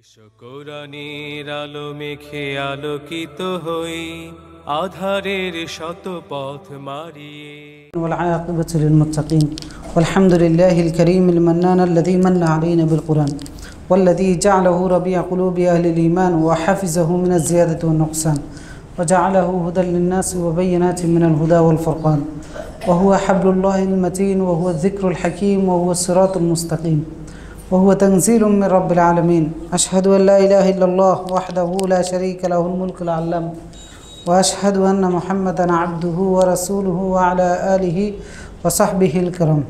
এসো কোরআনের আলো মেখে আলোকিত হই, আধারের শত পথ মারিয়ে। والعاقبة للمتقين والحمد لله الكريم المنان الذي من علينا بالقرآن والذي جعله ربيع قلوب أهل الإيمان وحفظه من الزيادة والنقصان وجعله هدى للناس وبينات من الهدى والفرقان وهو حبل الله المتين وهو الذكر الحكيم وهو الصراط المستقيم وهو تنزيل من رب العالمين. أشهد أن لا إله إلا الله وحده لا شريك له الملك العلام وأشهد أن محمدا عبده ورسوله وعلى آله وصحبه الكرام.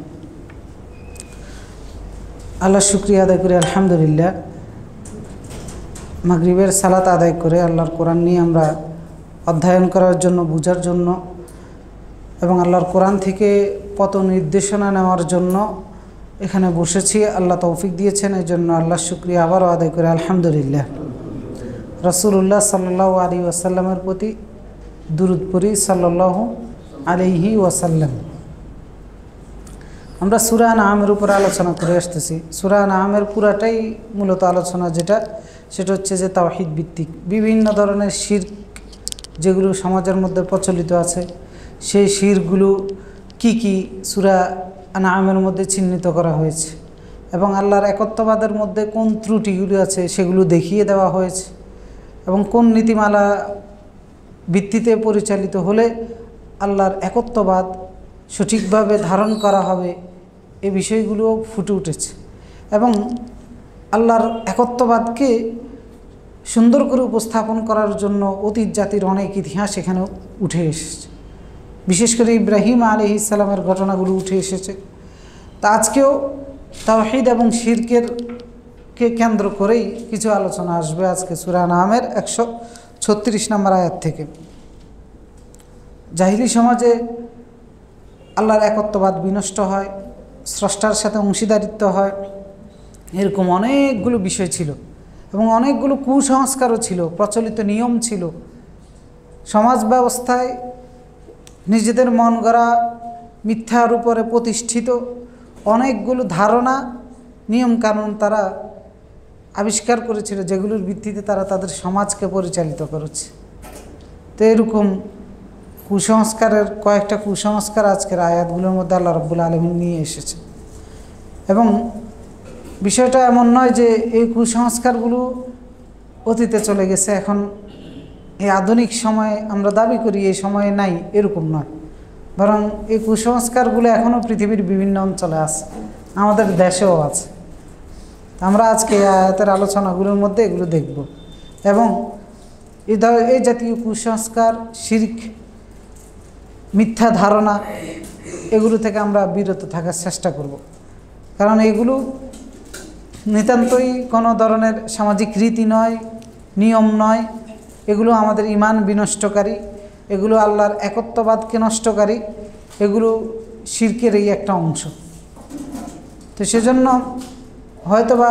আল্লাহ শুকরিয়া আদায় করে আলহামদুলিল্লাহ মাগরিবের সালাত আদায় করে আল্লাহর কোরআন নিয়ে আমরা অধ্যয়ন করার জন্য, বোঝার জন্য এবং আল্লাহর কোরআন থেকে পথ নির্দেশনা নেওয়ার জন্য এখানে বসেছি। আল্লাহ তৌফিক দিয়েছেন, এই জন্য আল্লাহর শুকরিয়া আবারও আদায় করে আলহামদুলিল্লাহ। রাসূলুল্লাহ সাল্লাল্লাহু আলাইহি ওয়াসাল্লামের প্রতি দুরূদ পড়ি সাল্লাল্লাহু আলাইহি ওয়াসাল্লাম। আমরা সূরা আনআমের উপর আলোচনা করে আসতেছি। সূরা আনআমের পুরাটাই মূলত আলোচনা সেটা হচ্ছে যে তাওহীদ ভিত্তিক বিভিন্ন ধরনের শিরক যেগুলো সমাজের মধ্যে প্রচলিত আছে, সেই শিরকগুলো কি কি সূরা আনআমের মধ্যে চিহ্নিত করা হয়েছে এবং আল্লাহর একত্ববাদের মধ্যে কোন ত্রুটিগুলো আছে সেগুলো দেখিয়ে দেওয়া হয়েছে এবং কোন নীতিমালা ভিত্তিতে পরিচালিত হলে আল্লাহর একত্ববাদ সঠিকভাবে ধারণ করা হবে, এই বিষয়গুলো ফুটে উঠেছে এবং আল্লাহর একত্ববাদকে সুন্দর করে উপস্থাপন করার জন্য অতীত জাতির অনেক ইতিহাস এখানে উঠে এসেছে। বিশেষ করে ইব্রাহিম আলাইহিস সালামের ঘটনাগুলো উঠে এসেছে। তা আজকেও তাওহীদ এবং শিরকেরকে কেন্দ্র করেই কিছু আলোচনা আসবে আজকে সূরা আনআমের 136 নম্বর আয়াত থেকে। জাহিলি সমাজে আল্লাহর একত্ববাদ বিনষ্ট হয়, স্রষ্টার সাথে অংশীদারিত্ব হয়, এরকম অনেকগুলো বিষয় ছিল এবং অনেকগুলো কুসংস্কারও ছিল, প্রচলিত নিয়ম ছিল। সমাজ ব্যবস্থায় নিজেদের মন গড়া মিথ্যার উপরে প্রতিষ্ঠিত অনেকগুলো ধারণা, নিয়মকানুন তারা আবিষ্কার করেছিল, যেগুলোর ভিত্তিতে তারা তাদের সমাজকে পরিচালিত করেছে। তো এরকম কুসংস্কারের কয়েকটা কুসংস্কার আজকের আয়াতগুলোর মধ্যে আল্লাহ রাব্বুল আলামিন নিয়ে এসেছে এবং বিষয়টা এমন নয় যে এই কুসংস্কারগুলো অতীতে চলে গেছে, এখন এই আধুনিক সময়ে আমরা দাবি করি এই সময়ে নাই, এরকম নয়। বরং এই কুসংস্কারগুলো এখনও পৃথিবীর বিভিন্ন অঞ্চলে আছে, আমাদের দেশেও আছে। আমরা আজকে আয়াতের আলোচনাগুলোর মধ্যে এগুলো দেখব এবং এই জাতীয় কুসংস্কার, শিরক, মিথ্যা ধারণা এগুলো থেকে আমরা বিরত থাকার চেষ্টা করব। কারণ এগুলো নিতান্তই কোনো ধরনের সামাজিক রীতি নয়, নিয়ম নয়, এগুলো আমাদের ঈমান বিনষ্টকারী, এগুলো আল্লাহর একত্ববাদকে নষ্টকারী, এগুলো শিরকেরই একটা অংশ। তো সেজন্য হয়তোবা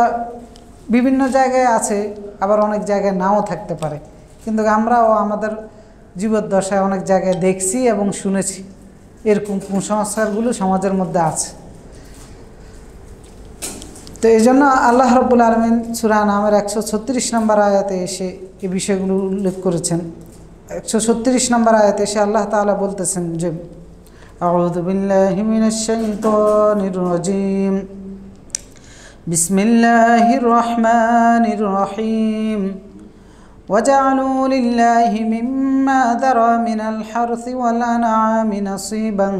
বিভিন্ন জায়গায় আছে, আবার অনেক জায়গায় নাও থাকতে পারে, কিন্তু আমরাও আমাদের জীবদ্দশায় অনেক জায়গায় দেখছি এবং শুনেছি এরকম কুসংস্কারগুলো সমাজের মধ্যে আছে। তো এই জন্য আল্লাহ রাব্বুল আলামিন সূরা আনআমের 136 নম্বর আয়াতে এসে এই বিষয়গুলো উল্লেখ করেছেন। 136 নম্বর আয়াতে এসে আল্লাহ তাআলা বলতেছেন যে আউযু বিল্লাহি মিনাশ শাইতানির রাজীম, বিসমিল্লাহির রহমানির রহিম, وجعلوا لله مما ذرى من الحرث والأنعام نصيبا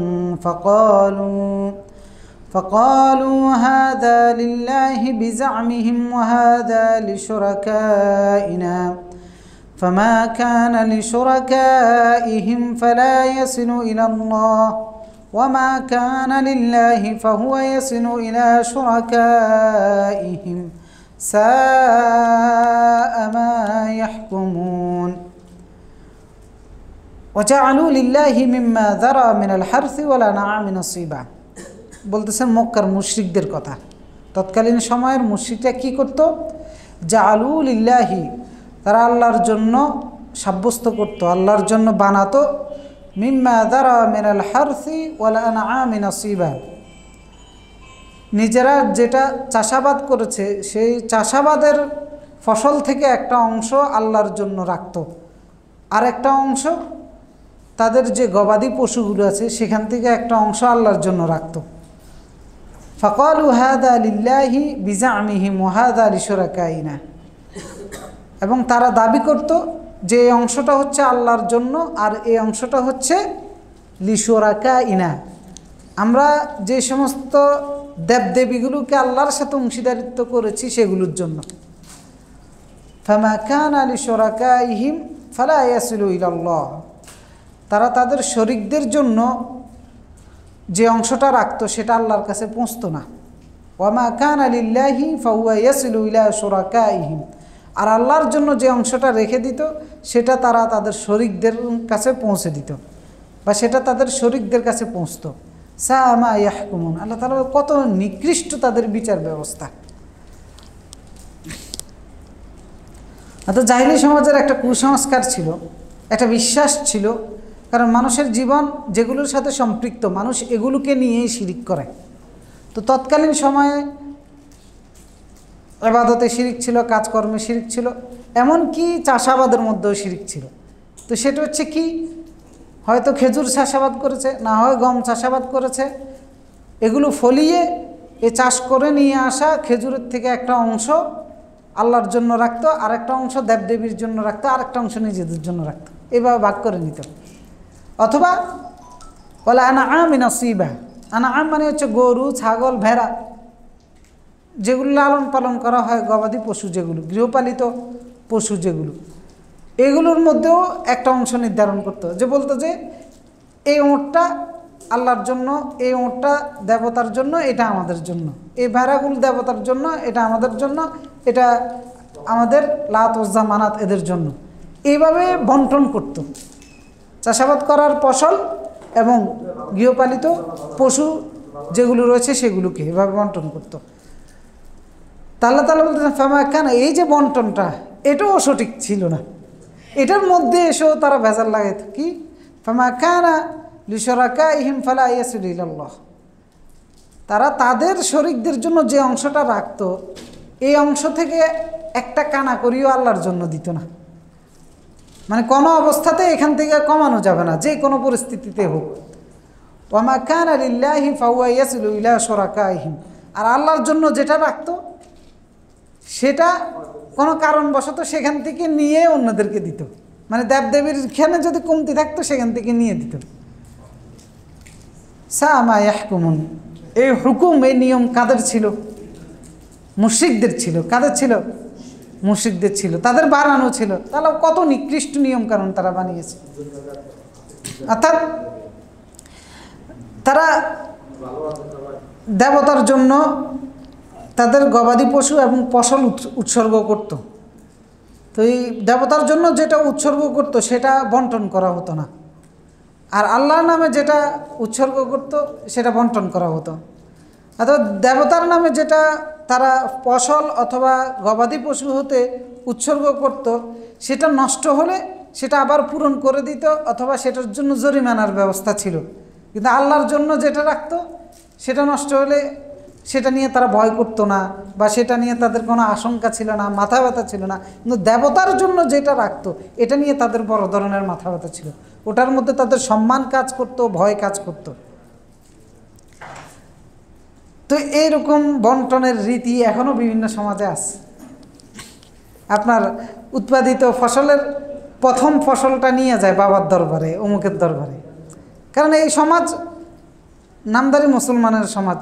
فقالوا هذا لله بزعمهم وهذا لشركائنا فما كان لشركائهم فلا يصل إلى الله وما كان لله فهو يصل إلى شركائهم ساء ما يحكمون. وجعلوا لله مما ذرى من الحرث والأنعام نصيبا বলতেছেন মক্কার মুশরিকদের কথা। তৎকালীন সময়ের মুশরিকরা কি করত? জাআলু লিল্লাহি, তারা আল্লাহর জন্য সাব্যস্ত করত, আল্লাহর জন্য বানাতো মিম্মা যারা মিনাল হারসি ওয়াল আনআমি নাসিবা, নিজেরা যেটা চাষাবাদ করেছে সেই চাষাবাদের ফসল থেকে একটা অংশ আল্লাহর জন্য রাখত, আর একটা অংশ তাদের যে গবাদি পশুগুলো আছে সেখান থেকে একটা অংশ আল্লাহর জন্য রাখত। ফাকালু হাদা লিল্লাহি বিজামিহিম ওয়া হাদা লিশুরাকাইনা, এবং তারা দাবি করত যে এই অংশটা হচ্ছে আল্লাহর জন্য আর এই অংশটা হচ্ছে লিশুরাকাইনা, আমরা যে সমস্ত দেবদেবীগুলোকে আল্লাহর সাথে অংশীদারিত্ব করেছি সেগুলোর জন্য। ফামা কানা লিশুরাকাইহিম ফালা ইয়াসিলু ইলাল্লাহ, তারা তাদের শরীকদের জন্য যে অংশটা রাখতো সেটা আল্লাহর কাছে পৌঁছতো না। ওয়ামা কানা লিল্লাহি ফাহুয়া ইয়াসিলু ইলা শুরাকাইহিম, আর আল্লাহর জন্য যে অংশটা রেখে দিত সেটা তারা তাদের শরীকদের কাছে পৌঁছে দিত, বা সেটা তাদের শরীকদের কাছে পৌঁছতো। সাআ মা ইয়াহকুমুন, আল্লাহ তাআলা কত নিকৃষ্ট তাদের বিচার ব্যবস্থা। অর্থাৎ জাহিলি সমাজের একটা কুসংস্কার ছিল, একটা বিশ্বাস ছিল, কারণ মানুষের জীবন যেগুলোর সাথে সম্পৃক্ত মানুষ এগুলোকে নিয়েই শিরিক করে। তো তৎকালীন সময়ে ইবাদতে শিরিক ছিল, কাজকর্মে শিরিক ছিল, এমনকি চাষাবাদের মধ্যেও শিরিক ছিল। তো সেটা হচ্ছে কি, হয়তো খেজুর চাষাবাদ করেছে, না হয় গম চাষাবাদ করেছে, এগুলো ফলিয়ে এ চাষ করে নিয়ে আসা খেজুরের থেকে একটা অংশ আল্লাহর জন্য রাখতো, আর একটা অংশ দেবদেবীর জন্য রাখতো, আর একটা অংশ নিজেদের জন্য রাখতো, এভাবে ভাগ করে নিত। অথবা বলে আনআম নাসিবা, আনআম মানে হচ্ছে গরু, ছাগল, ভেড়া, যেগুলো লালন পালন করা হয়, গবাদি পশু যেগুলো, গৃহপালিত পশু যেগুলো, এগুলোর মধ্যেও একটা অংশ নির্ধারণ করতো, যে বলতো যে এই ওঁটটা আল্লাহর জন্য, এই ওঁটটা দেবতার জন্য, এটা আমাদের জন্য, এই ভেড়াগুলো দেবতার জন্য, এটা আমাদের জন্য, এটা আমাদের লাত উজ্জা মানাত এদের জন্য, এইভাবে বন্টন করত। চাষাবাদ করার ফসল এবং গৃহপালিত পশু যেগুলো রয়েছে সেগুলোকে এভাবে বন্টন করত। আল্লাহ তাআলা বলতেছেন ফামা কানা, এই যে বন্টনটা এটাও সঠিক ছিল না, এটার মধ্যে এসেও তারা ভেজাল লাগাইত। কি ফামা কানা লিশুরাকাইহিম ফালা ইয়াসিলু ইলাল্লাহ, তারা তাদের শরীকদের জন্য যে অংশটা রাখতো এই অংশ থেকে একটা কানা করিও আল্লাহর জন্য দিত না, মানে কোনো অবস্থাতে এখান থেকে কমানো যাবে না, যে কোনো পরিস্থিতিতে হোক। ওয়ামা কানা লিল্লাহি ফাহুয়া ইয়াসিলু ইলা শুরাকাইহিম, আর আল্লাহর জন্য যেটা রাখতো সেটা কোনো কারণবশত সেখান থেকে নিয়ে অন্যদেরকে দিত, মানে দেবদেবীর এখানে যদি কমতি থাকতো সেখান থেকে নিয়ে দিত। সাআ মা ইয়াহকুমুন, এই হুকুম, এই নিয়ম কাদের ছিল? মুশরিকদের ছিল। কাদের ছিল? মুশরিকদের ছিল, তাদের বানানো ছিল। তাহলে কত নিকৃষ্ট নিয়ম কারণ তারা বানিয়েছে। অর্থাৎ তারা দেবতার জন্য তাদের গবাদি পশু এবং ফসল উৎসর্গ করত। তো এই দেবতার জন্য যেটা উৎসর্গ করত সেটা বন্টন করা হতো না, আর আল্লাহর নামে যেটা উৎসর্গ করত সেটা বন্টন করা হতো। অর্থাৎ দেবতার নামে যেটা তারা ফসল অথবা গবাদি পশু হতে উৎসর্গ করত সেটা নষ্ট হলে সেটা আবার পূরণ করে দিত, অথবা সেটার জন্য জরিমানার ব্যবস্থা ছিল। কিন্তু আল্লাহর জন্য যেটা রাখতো সেটা নষ্ট হলে সেটা নিয়ে তারা ভয় করতো না, বা সেটা নিয়ে তাদের কোনো আশঙ্কা ছিল না, মাথা ব্যথা ছিল না। কিন্তু দেবতার জন্য যেটা রাখতো এটা নিয়ে তাদের বড় ধরনের মাথা ব্যথা ছিল, ওটার মধ্যে তাদের সম্মান কাজ করতো, ভয় কাজ করতো। তো এইরকম বন্টনের রীতি এখনও বিভিন্ন সমাজে আছে। আপনার উৎপাদিত ফসলের প্রথম ফসলটা নিয়ে যায় বাবার দরবারে, অমুকের দরবারে, কারণ এই সমাজ নামদারি মুসলমানের সমাজ।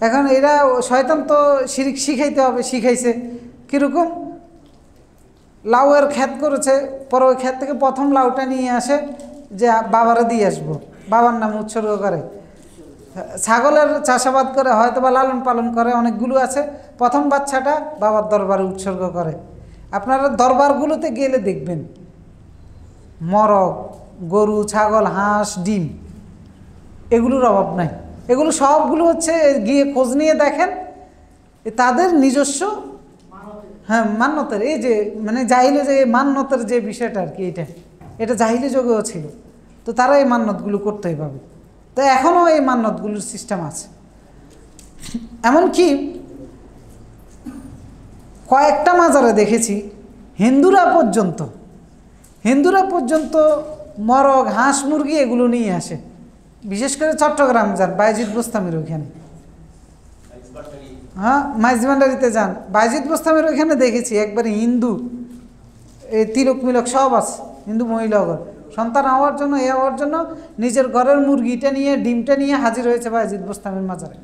এখন এরা শয়তান তো শিরিক শিখাইতে হবে, শিখাইছে। কীরকম? লাউয়ের ক্ষেত করেছে, পরে ওই ক্ষেত থেকে প্রথম লাউটা নিয়ে আসে যে বাবারে দিয়ে আসবো, বাবার নামে উৎসর্গ করে। ছাগলের চাষাবাদ করে, হয়তো বা লালন পালন করে, অনেকগুলো আছে, প্রথম বাচ্চাটা বাবার দরবারে উৎসর্গ করে। আপনারা দরবারগুলোতে গেলে দেখবেন মরগ, গরু, ছাগল, হাঁস, ডিম, এগুলোর অভাব নাই। এগুলো সবগুলো হচ্ছে গিয়ে খোঁজ নিয়ে দেখেন তাদের নিজস্ব, হ্যাঁ, মান্যতের, এই যে মানে জাহিলি যে মান্যতের যে বিষয়টা আর কি, এটা জাহিলি যুগেও ছিল। তো তারা এই মান্যতগুলো করতেই পাবে। তো এখনও এই মান্যতগুলোর সিস্টেম আছে। এমনকি কয়েকটা মাজারে দেখেছি হিন্দুরা পর্যন্ত মরগ, হাঁস, মুরগি এগুলো নিয়ে আসে। বিশেষ করে চট্টগ্রাম যান, বাইজিদ বোস্তামির ওইখানে, হ্যাঁ মাইজভান্ডারিতে যান, বাইজিদ বোস্তামির ওইখানে দেখেছি একবারে হিন্দু, এই তিলক মিলক সব আছে, হিন্দু মহিলাগর সন্তান হওয়ার জন্য, হওয়ার জন্য নিজের ঘরের মুরগিটা নিয়ে, ডিমটা নিয়ে হাজির হয়েছে বাইজিদ বোস্তামির মাজারে।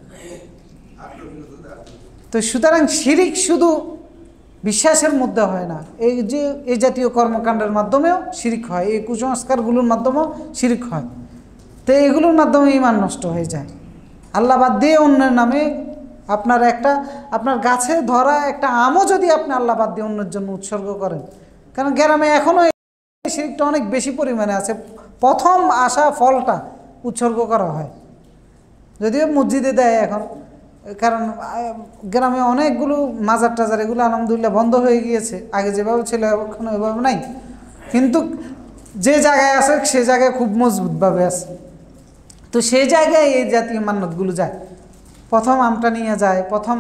তো সুতরাং শিরিক শুধু বিশ্বাসের মধ্যে হয় না, এই জাতীয় কর্মকাণ্ডের মাধ্যমেও শিরিক হয়, এই কুসংস্কারগুলোর মাধ্যমেও শিরিক হয়। তো এগুলোর মাধ্যমে ঈমান নষ্ট হয়ে যায়। আল্লাহ বাদ দিয়ে অন্যের নামে আপনার গাছে ধরা একটা আমও যদি আপনি আল্লাহ বাদ দিয়ে অন্যের জন্য উৎসর্গ করেন, কারণ গ্রামে এখনও এই শিরিকটা অনেক বেশি পরিমাণে আছে, প্রথম আসা ফলটা উৎসর্গ করা হয়, যদিও মসজিদে দেয় এখন, কারণ গ্রামে অনেকগুলো মাজার টাজার এগুলো আলহামদুলিল্লাহ বন্ধ হয়ে গিয়েছে, আগে যেভাবে ছিল এখন এভাবে নাই, কিন্তু যে জায়গায় আছে সে জায়গায় খুব মজবুতভাবে আছে। তো সেই জায়গায় এই জাতীয় মান্যতগুলো যায়, প্রথম আমটা নিয়ে যায়, প্রথম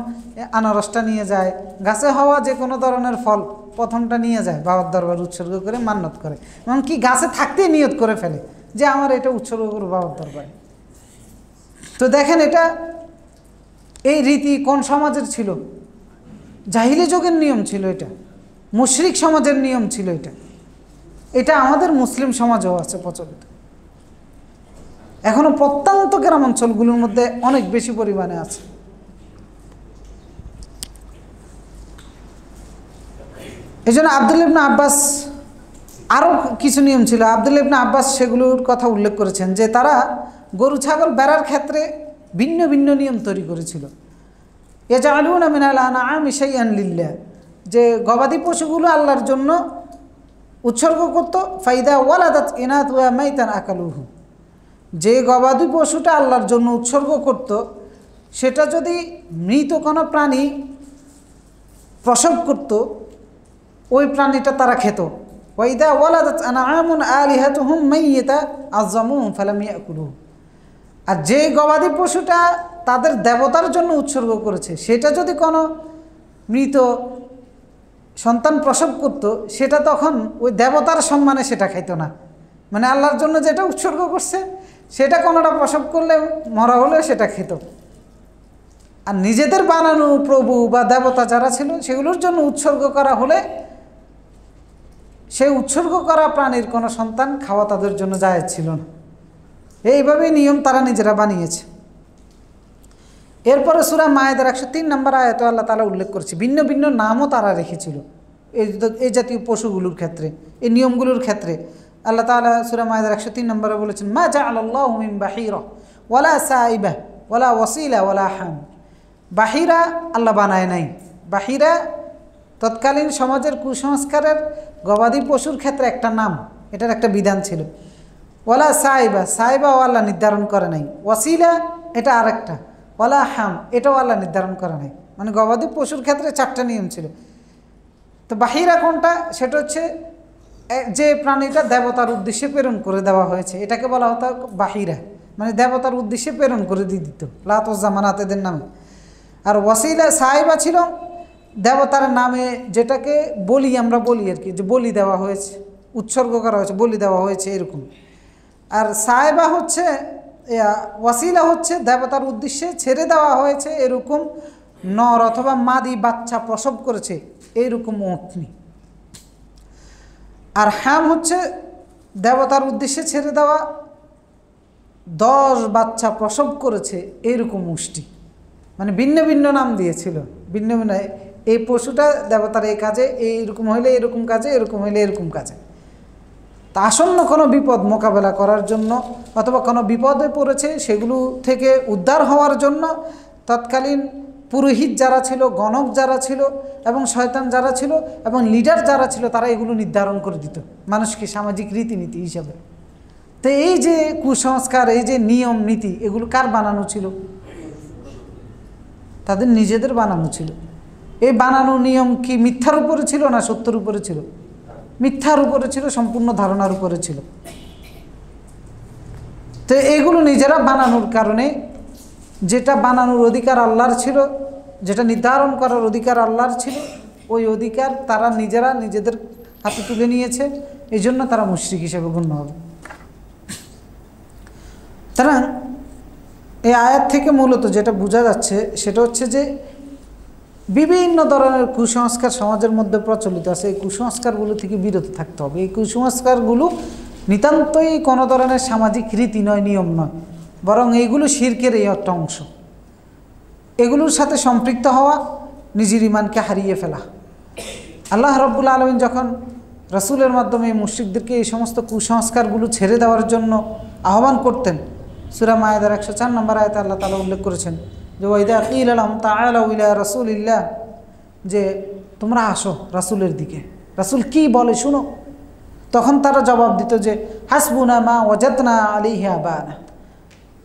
আনারসটা নিয়ে যায়, গাছে হওয়া যে কোনো ধরনের ফল প্রথমটা নিয়ে যায়, বাবার দরবার উৎসর্গ করে মান্যত করে, এমনকি গাছে থাকতেই নিয়ত করে ফেলে যে আমার এটা উৎসর্গ করবো বাবার দরবারে। তো দেখেন এটা এই রীতি কোন সমাজের ছিল? জাহিলি যুগের নিয়ম ছিল, এটা মুশরিক সমাজের নিয়ম ছিল, এটা আমাদের মুসলিম সমাজেও আছে প্রচলিত, এখনো প্রত্যন্ত গ্রাম অঞ্চলগুলোর মধ্যে অনেক বেশি পরিমাণে আছে। এই জন্য আব্দুল্লাহ ইবনে আব্বাস, আরও কিছু নিয়ম ছিল, আব্দুল্লাহ ইবনে আব্বাস সেগুলোর কথা উল্লেখ করেছেন যে তারা গরু ছাগল বেড়ার ক্ষেত্রে ভিন্ন ভিন্ন নিয়ম তৈরি করেছিল। ইয়াজআলুনা মিনাল আনআমি শাইআন লিল্লাহ, যে গবাদি পশুগুলো আল্লাহর জন্য উৎসর্গ করত, ফাইদা ওয়ালাদাত ইনাতুহা মাইতান আকালুহু, যে গবাদি পশুটা আল্লাহর জন্য উৎসর্গ করত সেটা যদি মৃত কোনো প্রাণী প্রসব করত ওই প্রাণীটা তারা খেত। ওয়াইদা ওয়ালাদাত আনআমুন আলিহাতুহুম মাইয়িতা আযজামুহুম ফালাম ইয়াকুলুহু, আর যে গবাদি পশুটা তাদের দেবতার জন্য উৎসর্গ করেছে সেটা যদি কোনো মৃত সন্তান প্রসব করত সেটা তখন ওই দেবতার সম্মানে সেটা খাইতো না, মানে আল্লাহর জন্য যেটা উৎসর্গ করছে সেটা কোনোটা প্রসব করলে মরা হলে সেটা খেত। আর নিজেদের বানানো প্রভু বা দেবতা যারা ছিল সেগুলোর জন্য উৎসর্গ করা হলে সেই উৎসর্গ করা প্রাণীর কোনো সন্তান খাওয়া তাদের জন্য জায়েজ ছিল না। এইভাবেই নিয়ম তারা নিজেরা বানিয়েছে। এরপরে সূরা মায়েদার 103 নম্বর আয়াতে আল্লাহ তাআলা উল্লেখ করেছে ভিন্ন ভিন্ন নামও তারা রেখেছিল এই জাতীয় পশুগুলোর ক্ষেত্রে, এই নিয়মগুলোর ক্ষেত্রে। আল্লাহ তাআলা সূরা মায়েদার 103 নম্বরে বলেছেন, মা জাআলাল্লাহু মিন বাহিরা ওয়ালা সাইবা ওয়ালা ওয়াসিলা ওয়ালা হাম, বাহিরা আল্লাহ বানায় নাই। বাহিরা তৎকালীন সমাজের কুসংস্কারের গবাদি পশুর ক্ষেত্রে একটা নাম, এটার একটা বিধান ছিল। ওয়ালা সাইবা, সাইবাও আল্লাহ নির্ধারণ করে নাই। ওয়াসিলা এটা আরেকটা, ওয়ালা হাম এটাও আল্লাহ নির্ধারণ করে নাই। মানে গবাদি পশুর ক্ষেত্রে 4টা নিয়ম ছিল। তো বাহিরা কোনটা? সেটা হচ্ছে যে প্রাণীটা দেবতার উদ্দেশ্যে প্রেরণ করে দেওয়া হয়েছে এটাকে বলা হতো বাহিরা, মানে দেবতার উদ্দেশ্যে প্রেরণ করে দিয়ে দিত লাত উজ্জা মানাত এদের নামে। আর ওয়াসিলা সাইবা ছিল দেবতার নামে, যেটাকে বলি আমরা বলি আর কি, যে বলি দেওয়া হয়েছে, উৎসর্গ করা হয়েছে, বলি দেওয়া হয়েছে এরকম। আর সাইবা হচ্ছে, ওয়াসিলা হচ্ছে দেবতার উদ্দেশ্যে ছেড়ে দেওয়া হয়েছে এরকম নর অথবা মাদি বাচ্চা প্রসব করেছে এইরকম ওঁটনি। আর হাম হচ্ছে দেবতার উদ্দেশ্যে ছেড়ে দেওয়া 10 বাচ্চা প্রসব করেছে এইরকম উষ্টি। মানে ভিন্ন ভিন্ন নাম দিয়েছিল, ভিন্ন ভিন্ন, এই পশুটা দেবতার এই কাজে, এইরকম হইলে এরকম কাজে, এরকম হইলে এরকম কাজে। তা আসন্ন কোনো বিপদ মোকাবেলা করার জন্য অথবা কোনো বিপদে পড়েছে সেগুলো থেকে উদ্ধার হওয়ার জন্য তৎকালীন পুরোহিত যারা ছিল, গণক যারা ছিল এবং শয়তান যারা ছিল এবং লিডার যারা ছিল তারা এগুলো নির্ধারণ করে দিত মানুষকে সামাজিক রীতিনীতি হিসাবে। তো এই যে কুসংস্কার, এই যে নিয়ম নীতি, এগুলো কার বানানো ছিল? তাদের নিজেদের বানানো ছিল। এই বানানো নিয়ম কি মিথ্যার উপরে ছিল না সত্যের উপরে ছিল? মিথ্যার উপরে ছিল, সম্পূর্ণ ধারণার উপরে ছিল। তো এগুলো নিজেরা বানানোর কারণে, যেটা বানানোর অধিকার আল্লাহর ছিল, যেটা নির্ধারণ করার অধিকার আল্লাহর ছিল, ওই অধিকার তারা নিজেরা নিজেদের হাতে তুলে নিয়েছে, এই জন্য তারা মুশরিক হিসেবে গণ্য হবে। তারা এই আয়াত থেকে মূলত যেটা বোঝা যাচ্ছে সেটা হচ্ছে যে বিভিন্ন ধরনের কুসংস্কার সমাজের মধ্যে প্রচলিত আছে, এই কুসংস্কারগুলো থেকে বিরত থাকতে হবে। এই কুসংস্কারগুলো নিতান্তই কোনো ধরনের সামাজিক রীতি নয়, নিয়ম নয়, বরং এইগুলো শিরকের এই একটা অংশ। এগুলোর সাথে সম্পৃক্ত হওয়া নিজের ঈমানকে হারিয়ে ফেলা। আল্লাহ রাব্বুল আলামিন যখন রাসূলের মাধ্যমে মুশরিকদেরকে এই সমস্ত কুসংস্কারগুলো ছেড়ে দেওয়ার জন্য আহ্বান করতেন, সূরা মায়েদার 104 নম্বর আয়াতে আল্লাহ তাআলা উল্লেখ করেছেন যে ওয়াইদা কিলা লাহুম তাআলাউ ইলা রাসূলিল্লাহ, যে তোমরা আসো রাসূলের দিকে, রাসূল কি বলে শুনো। তখন তারা জবাব দিত যে হাসবুনা মা ওয়াজাদনা আলাইহি আবানা,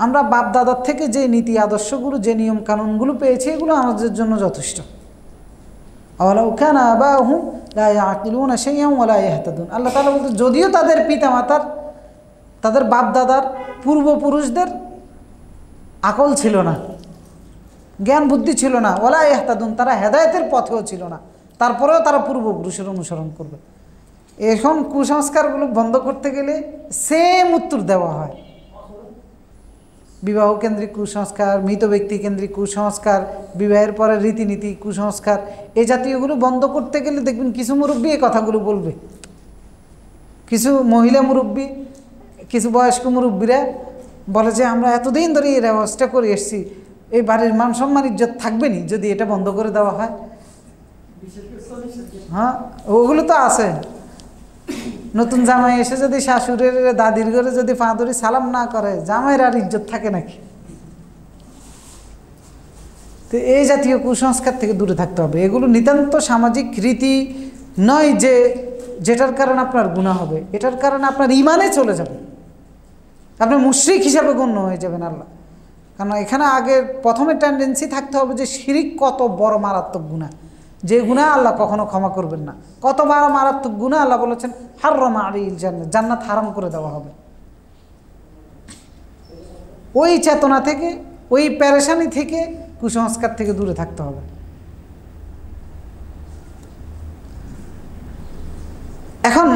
আমরা বাপ দাদার থেকে যে নীতি আদর্শগুলো, যে নিয়ম কানুনগুলো পেয়েছি এগুলো আমাদের জন্য যথেষ্ট। আওয়ালাউ কানা আবাহুম লা ইয়াকিলুনা শাইআন ওয়া লা ইয়াহতাদুন, আল্লাহ তাআলা বলতে যদিও তাদের পিতামাতার, তাদের বাপ দাদার পূর্বপুরুষদের আকল ছিল না, জ্ঞান বুদ্ধি ছিল না, ওয়া লা ইয়াহতাদুন, তারা হেদায়েতের পথেও ছিল না, তারপরেও তারা পূর্বপুরুষের অনুসরণ করবে। এখন কুসংস্কারগুলো বন্ধ করতে গেলে সেম উত্তর দেওয়া হয়। বিবাহ কেন্দ্রিক কুসংস্কার, মৃত ব্যক্তি কেন্দ্রিক কুসংস্কার, বিবাহের পরে রীতিনীতি কুসংস্কার, এই জাতীয়গুলো বন্ধ করতে গেলে দেখবেন কিছু মুরব্বী এই কথাগুলো বলবে, কিছু মহিলা মুরব্বী, কিছু বয়স্ক মুরব্বীরা বলে যে আমরা এতদিন ধরে এই ব্যবস্থা করে এসেছি, এই বাড়ির মান সম্মান ইজ্জত থাকবে নি যদি এটা বন্ধ করে দেওয়া হয়। হ্যাঁ, ওগুলো তো আছে। নতুন জামাই এসে যদি শাশুড়ের দাদির ঘরে যদি পা ধরে সালাম না করে, জামাইয়ের আর ইজ্জত থাকে নাকি? তো এই জাতীয় কুসংস্কার থেকে দূরে থাকতে হবে। এগুলো নিতান্ত সামাজিক রীতি নয় যে যেটার কারণে আপনার গুনাহ হবে, এটার কারণে আপনার ঈমানে চলে যাবে, আপনি মুশরিক হিসাবে গণ্য হয়ে যাবেন। আল্লাহ, কারণ এখানে আগে প্রথমে টেন্ডেন্সি থাকতে হবে যে শিরিক কত বড় মারাত্মক গুনাহ, যে গুনাহ আল্লাহ কখনো ক্ষমা করবেন না। কত বড় মারাত্মক গুনাহ, আল্লাহ বলেছেন হাররামা আলাইহিল জান্নাত, জান্নাত হারাম করে দেওয়া হবে। ওই চেতনা থেকে, ওই পেরেশানি থেকে, কুসংস্কার থেকে দূরে থাকতে হবে। এখন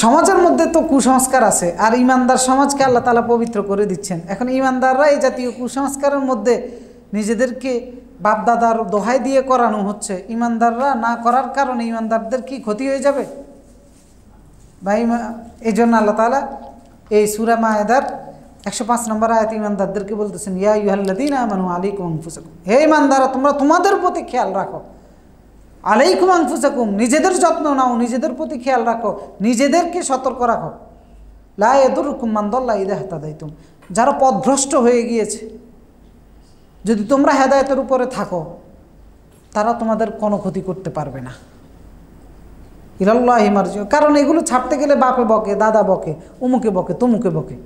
সমাজের মধ্যে তো কুসংস্কার আছে, আর ইমানদার সমাজকে আল্লাহ তাআলা পবিত্র করে দিচ্ছেন। এখন ইমানদাররা এই জাতীয় কুসংস্কারের মধ্যে নিজেদেরকে বাপদাদার দোহাই দিয়ে করানো হচ্ছে, ইমানদাররা না করার কারণে ইমানদারদের কি ক্ষতি হয়ে যাবে ভাই? এই জন্য আল্লাহ তাআলা এই সূরা মায়েদার 105 নম্বর আয়াতে ইমানদারদেরকে বলতেছেন ইয়া আইয়ুহাল্লাযীনা আমানু আলাইকুম আনফুসাকুম, হে ইমানদাররা তোমরা তোমাদের প্রতি খেয়াল রাখো। আলাইকুম আনফুসাকুম, নিজেদের যত্ন নাও, নিজেদের প্রতি খেয়াল রাখো, নিজেদেরকে সতর্ক রাখো। লা ইয়াদুরকুম মান দাল্লা ইযা ইহতাদাইতুম, যারা পথভ্রষ্ট হয়ে গিয়েছে, যদি তোমরা হেদায়েতের উপরে থাকো তারা তোমাদের কোনো ক্ষতি করতে পারবে না। ইলাল্লাহি মারজিউ, কারণ এগুলো ছাড়তে গেলে বাপে বকে, দাদা বকে, উমুকে বকে, তুমুকে বকে।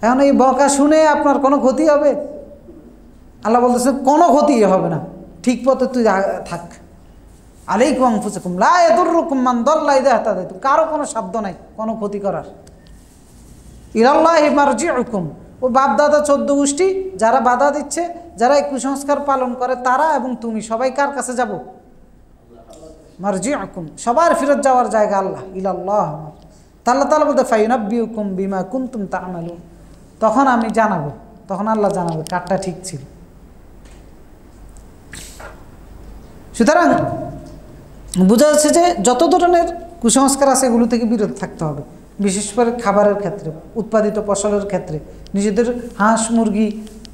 এখন এই বকা শুনে আপনার কোনো ক্ষতি হবে? আল্লাহ বলতেছে কোনো ক্ষতি হবে না, ঠিক পথে তুই থাক। আলাইকুম আনফুসাকুম লা ইয়াদুররুকুম মান দাল্লা ইযা ইহতাদাইতুম, কারো কোনো শব্দ নাই কোনো ক্ষতি করার। ইলাল্লাহি মারজিউকুম, ও বাপ দাদা 14 গোষ্ঠী যারা বাধা দিচ্ছে, যারা এই কুসংস্কার পালন করে, তারা এবং তুমি সবাই কার কাছে যাব? মারজিউকুম, সবার ফেরত যাওয়ার জায়গা আল্লাহ। ইলাল্লাহ, আল্লাহ তাআলা বলতে ফায়ুনাব্বিউকুম বিমা কুনতুম তা'মালুন, তখন আমি জানাবো, তখন আল্লাহ জানাবে কারটা ঠিক ছিল। সুতরাং বোঝা যাচ্ছে যে যত ধরনের কুসংস্কার আছে এগুলো থেকে বিরত থাকতে হবে, বিশেষ করে খাবারের ক্ষেত্রে, উৎপাদিত ফসলের ক্ষেত্রে, নিজেদের হাঁস মুরগি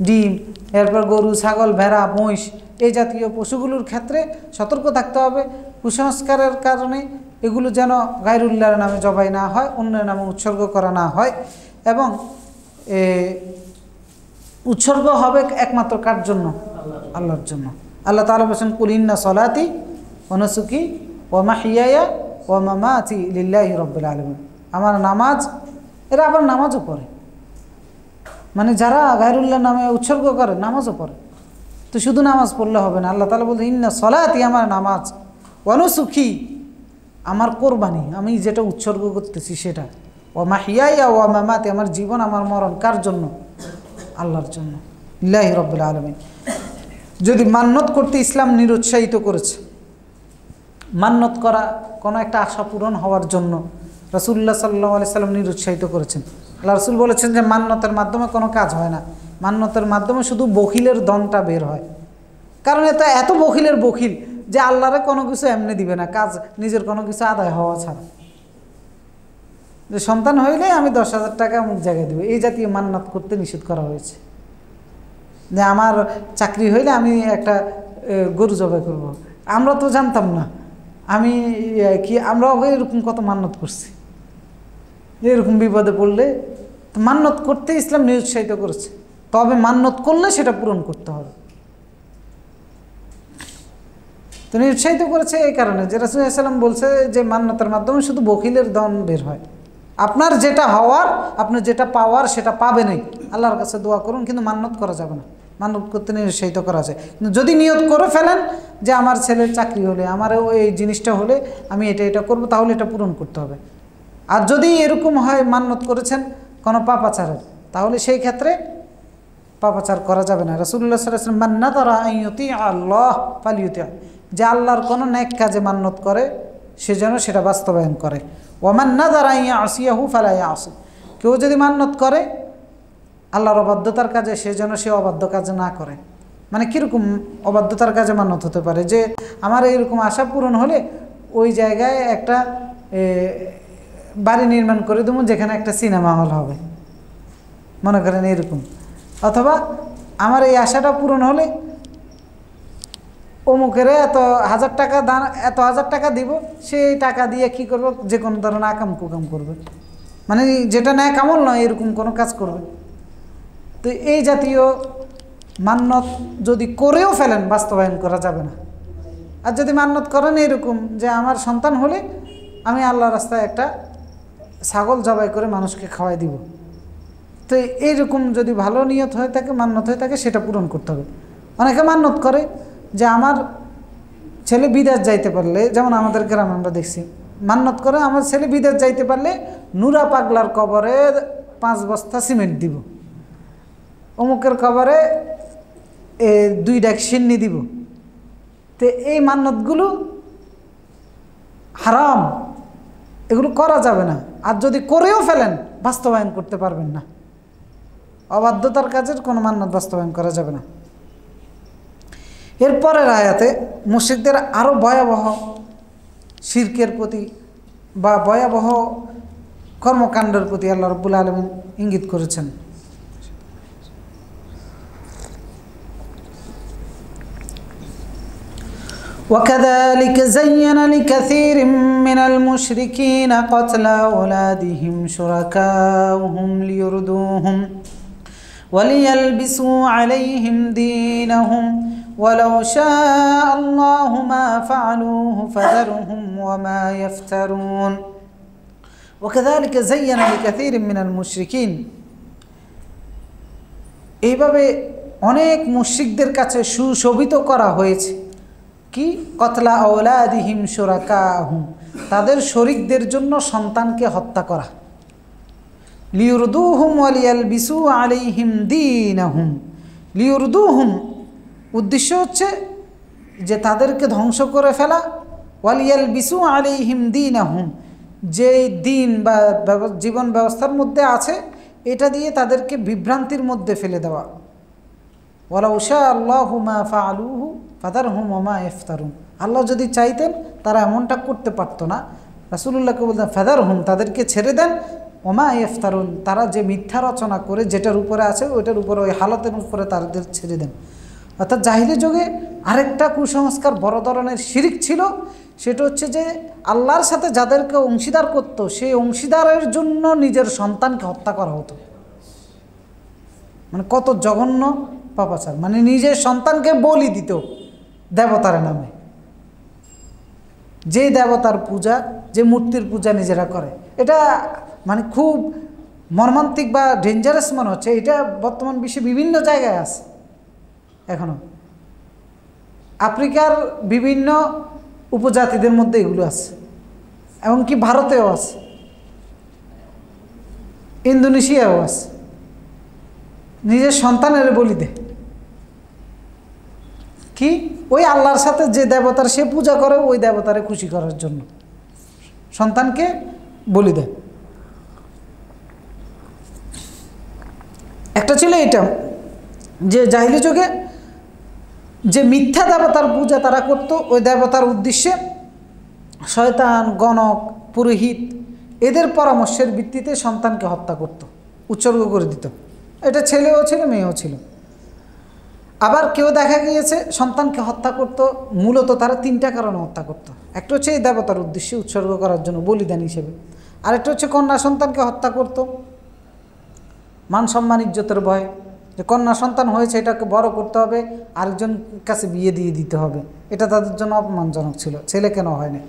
ডিম, এরপর গরু ছাগল ভেড়া মহিষ এই জাতীয় পশুগুলোর ক্ষেত্রে সতর্ক থাকতে হবে। কুসংস্কারের কারণে এগুলো যেন গায়রুল্লাহর নামে জবাই না হয়, অন্যের নামে উৎসর্গ করা না হয়, এবং উৎসর্গ হবে একমাত্র কার জন্য? আল্লাহর জন্য। আল্লাহ তাআলা বলেছেন কুল ইন্না সলাতি ওয়া নুসুকি ওয়া মাহইয়ায়া ওয়া মামাতি লিল্লাহি রাব্বিল আলামিন, আমার নামাজ, এরা আবার নামাজও পড়ে, মানে যারা গায়রুল্লাহর নামে উৎসর্গ করে নামাজও পড়ে। তো শুধু নামাজ পড়লে হবে না, আল্লাহ তাআলা বলছেন ইন্না সলাতি, আমার নামাজ, ওয়া নুসুকি, আমার কোরবানি, আমি যেটা উৎসর্গ করতেছি সেটা, ওয়া মাহইয়ায়া ওয়া মামাতি, আমার জীবন আমার মরণ কার জন্য? আল্লাহর জন্য, লিল্লাহি রাব্বিল আলামিন। যদি মান্নত করতে ইসলাম নিরুৎসাহিত করেছে, মান্নত করা কোনো একটা আশা পূরণ হওয়ার জন্য রাসূলুল্লাহ সাল্লাল্লাহু আলাইহি সাল্লাম নিরুৎসাহিত করেছেন। আল্লাহ রাসূল বলেছেন যে মান্নতের মাধ্যমে কোনো কাজ হয় না, মান্নতের মাধ্যমে শুধু বখিলের দনটা বের হয়। কারণ এত বখিলের বখিল যে আল্লাহরে কোনো কিছু এমনি দিবে না, কাজ নিজের কোনো কিছু আদায় হওয়া ছাড়া। যে সন্তান হইলে আমি 10,000 টাকা অমুক জায়গায় দেবো, এই জাতীয় মান্নত করতে নিষেধ করা হয়েছে। যে আমার চাকরি হইলে আমি একটা গরু জবাই করব, আমরা তো জানতাম না। আমরাও এরকম কত মান্নত করছি, যে এরকম বিপদে পড়লে মান্নত করতে ইসলাম নিরুৎসাহিত করেছে। তবে মান্নত করলে সেটা পূরণ করতে হবে। তো নিরুৎসাহিত করেছে এই কারণে যে রাসূল সাল্লাল্লাহু আলাইহি ওয়াসাল্লাম বলছে যে মান্নতের মাধ্যমে শুধু বখিলের দন বের হয়। আপনার যেটা হওয়ার, আপনি যেটা পাওয়ার সেটা পাবেনই। আল্লাহর কাছে দোয়া করুন, কিন্তু মান্নত করা যাবে না, মান্নত করতে নিরুৎসাহিত করা যায়। কিন্তু যদি নিয়ত করে ফেলেন যে আমার ছেলের চাকরি হলে, আমার এই জিনিসটা হলে আমি এটা করব, তাহলে এটা পূরণ করতে হবে। আর যদি এরকম হয় মান্নত করেছেন কোনো পাপাচারের, তাহলে সেই ক্ষেত্রে পাপাচার করা যাবে না। রাসূলুল্লাহ সাল্লাল্লাহু আলাইহি ওয়াসাল্লাম মান নাযারা আন ইউতি আল্লাহ ফালিউতি, যে আল্লাহর কোনো নেক কাজে মান্নত করে সে যেন সেটা বাস্তবায়ন করে। ওয়া মান নাযারা আন ইয়াসিয়াহু ফালা ইয়াসি, কেউ যদি মান্নত করে আল্লাহর অবাধ্যতার কাজে, সে যেন সে অবাধ্য কাজ না করে। মানে কীরকম অবাধ্যতার কাজে মান্নত হতে পারে? যে আমার এইরকম আশা পূরণ হলে ওই জায়গায় একটা বাড়ি নির্মাণ করে দেবো যেখানে একটা সিনেমা হল হবে, মনে করেন এরকম। অথবা আমার এই আশাটা পূরণ হলে অমুকের এত হাজার টাকা দিব, সেই টাকা দিয়ে কি করবো, যে কোনো ধরনের আকাম কুকাম করবে, মানে যেটা ন্যায় কামল নয় এরকম কোনো কাজ করবে। তো এই জাতীয় মান্নত যদি করেও ফেলেন বাস্তবায়ন করা যাবে না। আর যদি মান্নত করেন এরকম যে আমার সন্তান হলে আমি আল্লাহর রাস্তায় একটা ছাগল জবাই করে মানুষকে খাওয়াই দিব, তো এইরকম যদি ভালো নিয়ত হয়ে থাকে, মান্নত হয়ে থাকে, সেটা পূরণ করতে হবে। অনেকে মান্নত করে যে আমার ছেলে বিদেশ যাইতে পারলে, যেমন আমাদের গ্রামে আমরা দেখছি, মান্নত করে আমার ছেলে বিদেশ যাইতে পারলে নুরা পাগলার কবরে 5 বস্তা সিমেন্ট দিব, অমুকের কবরে 2 ডাক সিন্নি দিব। তো এই মান্নতগুলো হারাম, এগুলো করা যাবে না। আর যদি করেও ফেলেন বাস্তবায়ন করতে পারবেন না। অবাধ্যতার কাজের কোনো মান্নত বাস্তবায়ন করা যাবে না। এরপরের আয়াতে মুশরিকদের আরও ভয়াবহ শিরকের প্রতি বা ভয়াবহ কর্মকাণ্ডের প্রতি আল্লাহ রাব্বুল আলামিন ইঙ্গিত করেছেন। وكذلك زين لكثير من المشركين قتل أولادهم شركاؤهم ليردوهم وليلبسوا عليهم دينهم ولو شاء الله ما فعلوه فذرهم وما يفترون وكذلك زين لكثير من المشركين এইভাবে অনেক মুশরিকদের কাছে সুশোভিত করা হয়েছে কি কতলা আওলাদিহিম শুরাকাহুম, তাদের শরীকদের জন্য সন্তানকে হত্যা করা। লিউরদুহুম ওয়ালিয়ালবিসু আলাইহিম দীনাহুম, লিউরদুহুম উদ্দেশ্য হচ্ছে যে তাদেরকে ধ্বংস করে ফেলা, ওয়ালিয়ালবিসু আলাইহিম দীনাহুম যে দিন বা জীবন ব্যবস্থার মধ্যে আছে এটা দিয়ে তাদেরকে বিভ্রান্তির মধ্যে ফেলে দেওয়া। ওয়ালাউ শা আল্লাহু মা ফাআলুহু ফাদারহুম ওয়া মা ইফতারুন, আল্লাহ যদি চাইতেন তারা এমনটা করতে পারতো না। রাসূলুল্লাহকে বলতেন ফাদারহুম, তাদেরকে ছেড়ে দেন, ওয়া মা ইফতারুন, তারা যে মিথ্যা রচনা করে যেটার উপরে আছে ওইটার উপরে, ওই হালতের উপরে তাদের ছেড়ে দেন। অর্থাৎ জাহিলি যুগে আরেকটা কুসংস্কার বড় ধরনের শিরিক ছিল, সেটা হচ্ছে যে আল্লাহর সাথে যাদেরকে অংশীদার করতো সেই অংশীদারের জন্য নিজের সন্তানকে হত্যা করা হতো। মানে কত জঘন্য পাপাচার, মানে নিজের সন্তানকে বলি দিত দেবতার নামে, যে দেবতার পূজা, যে মূর্তির পূজা নিজেরা করে। এটা মানে খুব মর্মান্তিক বা ডেঞ্জারাস মনে হচ্ছে। এটা বর্তমান বিশ্বে বিভিন্ন জায়গায় আছে এখনো। আফ্রিকার বিভিন্ন উপজাতিদের মধ্যে এগুলো আছে, এমনকি ভারতেও আছে, ইন্দোনেশিয়াও আছে। নিজের সন্তানের বলি দেয় কি ওই আল্লাহর সাথে যে দেবতার সে পূজা করে ওই দেবতারে খুশি করার জন্য সন্তানকে বলি দেয়। একটা ছিল এটা যে জাহিলি যুগে যে মিথ্যা দেবতার পূজা তারা করত, ওই দেবতার উদ্দেশ্যে শয়তান, গণক, পুরোহিত এদের পরামর্শের ভিত্তিতে সন্তানকে হত্যা করত, উৎসর্গ করে দিত। এটা ছেলেও ছিল, মেয়েও ছিল। আবার কেউ দেখা গিয়েছে সন্তানকে হত্যা করত, মূলত তারা 3টা কারণে হত্যা করত। একটা হচ্ছে এই দেবতার উদ্দেশ্যে উৎসর্গ করার জন্য বলিদান হিসেবে, আরেকটা হচ্ছে কন্যা সন্তানকে হত্যা করত মান সম্মান ইজ্জতের ভয়ে, যে কন্যা সন্তান হয়েছে এটাকে বড় করতে হবে, আরেকজন কাছে বিয়ে দিয়ে দিতে হবে, এটা তাদের জন্য অপমানজনক ছিল, ছেলে কেন হয়নি।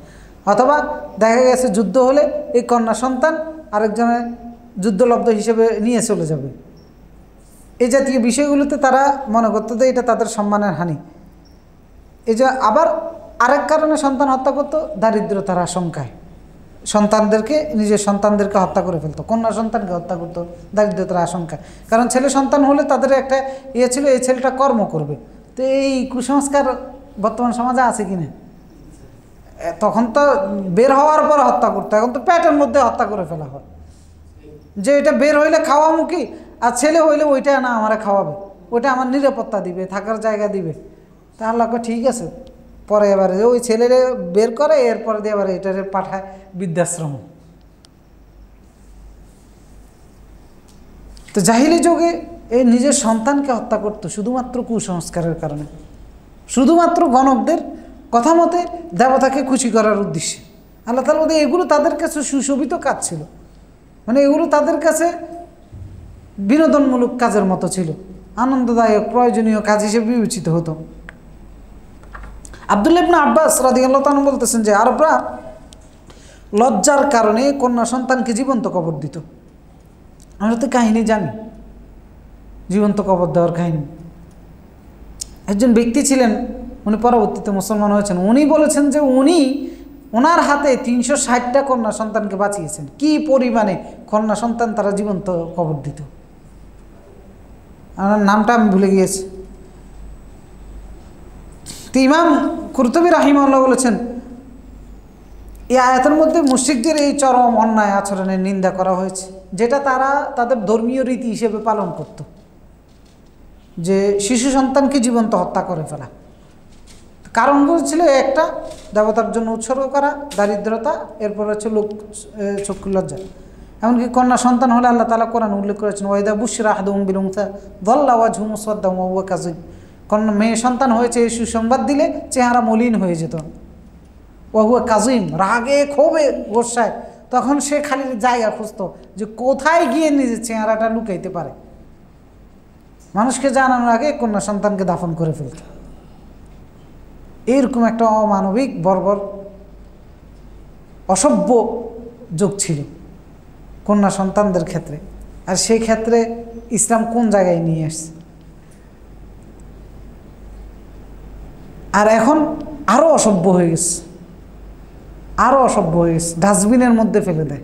অথবা দেখা গেছে যুদ্ধ হলে এই কন্যা সন্তান আরেকজনের যুদ্ধলব্ধ হিসেবে নিয়ে চলে যাবে। এই জাতীয় বিষয়গুলোতে তারা মনে করতো যে এটা তাদের সম্মানের হানি। এই যে আবার আরেক কারণে সন্তান হত্যা করতো, দারিদ্রতার আশঙ্কায় নিজের সন্তানদেরকে হত্যা করে ফেলতো, কন্যা সন্তানকে হত্যা করতো দারিদ্রতার আশঙ্কায়। কারণ ছেলে সন্তান হলে তাদের একটা ছিল, এই ছেলেটা কর্ম করবে। তো এই কুসংস্কার বর্তমান সমাজে আছে কিনা? তখন তো বের হওয়ার পর হত্যা করতো, এখন তো পেটের মধ্যে হত্যা করে ফেলা হয়, যে এটা বের হইলে খাওয়ামুখী, আর ছেলে হইলে ওইটা না আমারে খাওয়াবে, ওইটা আমার নিরাপত্তা দিবে, থাকার জায়গা দিবে। তা আল্লাহ ঠিক আছে, পরে এবারে ওই ছেলেরে বের করে, এরপরে দিয়ে এবারে এটারে পাঠায় বৃদ্ধাশ্রম। তো জাহিলি যুগে এই নিজের সন্তানকে হত্যা করতো শুধুমাত্র কুসংস্কারের কারণে, শুধুমাত্র গণকদের কথা মতে দেবতাকে খুশি করার উদ্দেশ্যে। আল্লাহ তাআলা বলতে এগুলো তাদের কাছে সুশোভিত কাজ ছিল, মানে এগুলো তাদের কাছে বিনোদনমূলক কাজের মতো ছিল, আনন্দদায়ক প্রয়োজনীয় কাজ হিসেবে বিবেচিত হতো। আব্দুল্লাহ ইবনে আব্বাস রাদিয়াল্লাহু তাআলা বলতেছেন যে আরবরা লজ্জার কারণে কন্যা সন্তানকে জীবন্ত কবর দিত। আমরা তো কাহিনী জানি, জীবন্ত কবর দেওয়ার কাহিনী। একজন ব্যক্তি ছিলেন, উনি পরবর্তীতে মুসলমান হয়েছেন। উনি বলেছেন যে ওনার হাতে 360টা কন্যা সন্তানকে বাঁচিয়েছেন। কি পরিমাণে কন্যা সন্তান তারা জীবন্ত কবর দিত, আমার নামটা আমি ভুলে গিয়েছি। তো ইমাম কুরতুবী রাহিমাহুল্লাহ বলেছেন এই আয়াতের মধ্যে মুশরিকদের এই চরম অন্যায় আচরণের নিন্দা করা হয়েছে, যেটা তারা তাদের ধর্মীয় রীতি হিসেবে পালন করত, যে শিশু সন্তানকে জীবন্ত হত্যা করে ফেলা। কারণগুলো ছিল একটা, দেবতার জন্য উৎসর্গ করা, দারিদ্রতা, এরপর হচ্ছে চক্ষু লজ্জা। এমনকি কন্যা সন্তান হলে আল্লাহ তাআলা কোরআন উল্লেখ করেছেন ওয়াইদা বুশরা আহাদুহুম বিল উনসা যাল্লা ওয়াজহুহু মুসওয়াদ্দান ওয়া হুয়া কাযীম। কন্যা মেয়ে সন্তান হয়েছে এই সুসংবাদ দিলে চেহারা মলিন হয়ে যেত, ওয়া হুয়া কাযীম, রাগে ক্ষোভে গোসায়, তখন সে খালি জায়গা খুঁজত যে কোথায় গিয়ে নিজের চেহারাটা লুকাইতে পারে। মানুষকে জানানোর আগে কন্যা সন্তানকে দাফন করে ফেলত। এরকম একটা অমানবিক বর্বর অসভ্য যুগ ছিল কন্যা সন্তানদের ক্ষেত্রে। আর সেই ক্ষেত্রে ইসলাম কোন জায়গায় নিয়ে আসছে? আর এখন আরও অসভ্য হয়ে গেছে, আরও অসভ্য হয়ে গেছে, ডাস্টবিনের মধ্যে ফেলে দেয়।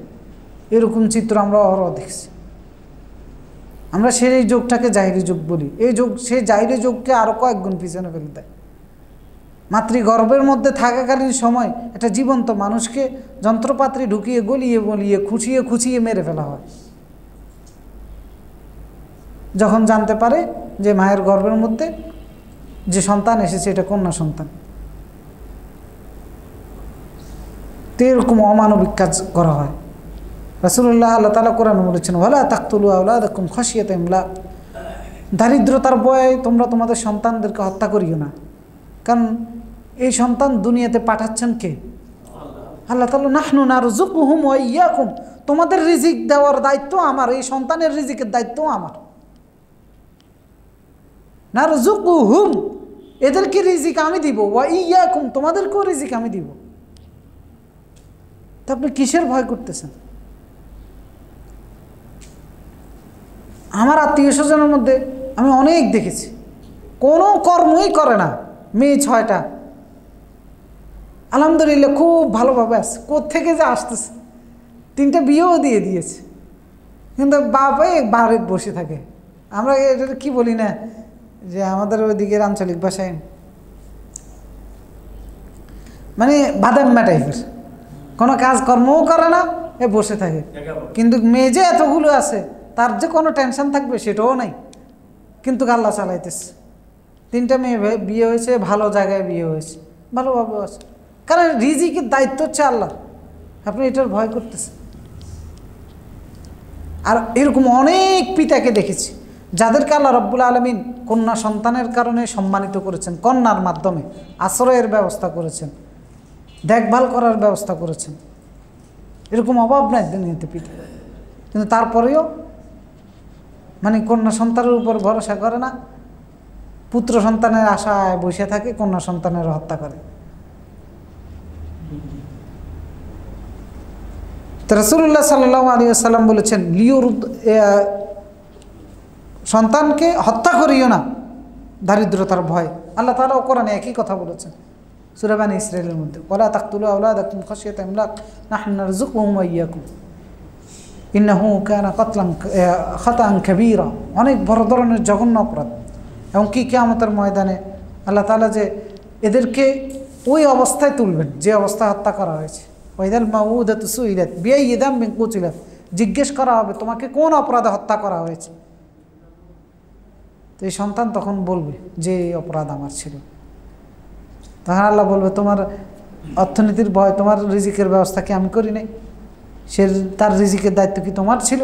এরকম চিত্র আমরা আরও দেখছি। আমরা সেই যুগটাকে জাহিরি যুগ বলি। এই যুগ সেই জাহিরি যুগকে আরও কয়েক গুণ পিছনে ফেলে দেয়। মাতৃগর্ভের মধ্যে থাকাকালীন সময় একটা জীবন্ত মানুষকে যন্ত্রপাতি ঢুকিয়ে গলিয়ে গলিয়ে খুঁচিয়ে খুঁচিয়ে মেরে ফেলা হয়। যখন জানতে পারে যে মায়ের গর্ভের মধ্যে যে সন্তান এসেছে এটা কন্যা সন্তান। তো এরকম অমানবিক কাজ করা হয়। রাসূলুল্লাহ আল্লাহ তাআলা কোরআনে বলেছেন ওয়ালা তাকতুলু আওলাদাকুম খাশিয়াতা ইমলাক, দারিদ্রতার ভয়ে তোমরা তোমাদের সন্তানদেরকে হত্যা করিও না। কারণ এই সন্তান দুনিয়াতে পাঠাচ্ছেন কে? আল্লাহ তাআলা। নাহনু নারযুকুহুম ওয়া ইয়্যাকুম, তোমাদের রিজিক দেওয়ার দায়িত্ব আমার, এই সন্তানের রিজিকের দায়িত্ব আমার। নারযুকুহুম, এদেরকে রিজিক আমি দিব, ওয়া ইয়্যাকুম, তোমাদেরকেও রিজিক আমি দিব। তা আপনি কিসের ভয় করতেছেন? আমার আত্মীয় স্বজনের মধ্যে আমি অনেক দেখেছি কোনো কর্মই করে না, মেয়ে 6টা, আলহামদুলিল্লাহ খুব ভালোভাবে আছে, কোত্থেকে যে আসতেছে, 3টা বিয়েও দিয়ে দিয়েছে, কিন্তু বাবাই বাড়ি বসে থাকে। আমরা এটা কি বলি না যে আমাদের ওইদিকের আঞ্চলিক ভাষায় মানে বাদাম্মা টাইপের, কোনো কাজকর্মও করে না, এ বসে থাকে। কিন্তু মেয়ে যে এতগুলো আছে, তার যে কোনো টেনশন থাকবে সেটাও নাই, কিন্তু আল্লাহ চালাইতেছে। 3টা মেয়ে বিয়ে হয়েছে, ভালো জায়গায় বিয়ে হয়েছে, ভালোভাবে আছে, কারণ রিজিকের দায়িত্ব হচ্ছে আল্লাহ, আপনি এটার ভয় করতেছেন। আর এরকম অনেক পিতাকে দেখেছি যাদেরকে আল্লাহ রব্বুল আলামিন কন্যা সন্তানের কারণে সম্মানিত করেছেন, কন্যার মাধ্যমে আশ্রয়ের ব্যবস্থা করেছেন, দেখভাল করার ব্যবস্থা করেছেন। এরকম অভাব নাই দুনিয়াতে পিতা, কিন্তু তারপরেও মানে কন্যা সন্তানের উপর ভরসা করে না, পুত্র সন্তানের আশায় বসে থাকে, কন্যা সন্তানের হত্যা করে। তো রাসূলুল্লাহ সাল্লাল্লাহু আলাইহি ওয়াসাল্লাম বলেছেন, সন্তানকে হত্যা করিও না দারিদ্রতার ভয়। আল্লাহ তাআলাও কোরআনে একই কথা বলেছেন সূরা বানী ইসরাঈলের মধ্যে, ওয়ালা তাকতুলু আওলাদাকুম খাশিয়াতা ইমলাক নাহনু নারযুকুহুম ওয়া ইয়্যাকুম ইন্নাহু কানা কাতলান খাতাআন কাবীরা। অনেক বড় ধরনের জঘন্য অপরাধ, এবং কি কিয়ামতের ময়দানে আল্লাহ তাআলা যে এদেরকে ওই অবস্থায় তুলবেন যে অবস্থায় হত্যা করা হয়েছে। ওয়াইদাল মাউউদাতু সুইলাত বিআইয়ি যামবিন কুতিলাত, জিজ্ঞেস করা হবে তোমাকে কোন অপরাধে হত্যা করা হয়েছে। তো এই সন্তান তখন বলবে যে এই অপরাধ আমার ছিল। তখন আল্লাহ বলবে তোমার অর্থনীতির ভয়, তোমার রিজিকের ব্যবস্থা কি আমি করি নাই? সে তার রিজিকের দায়িত্ব কি তোমার ছিল?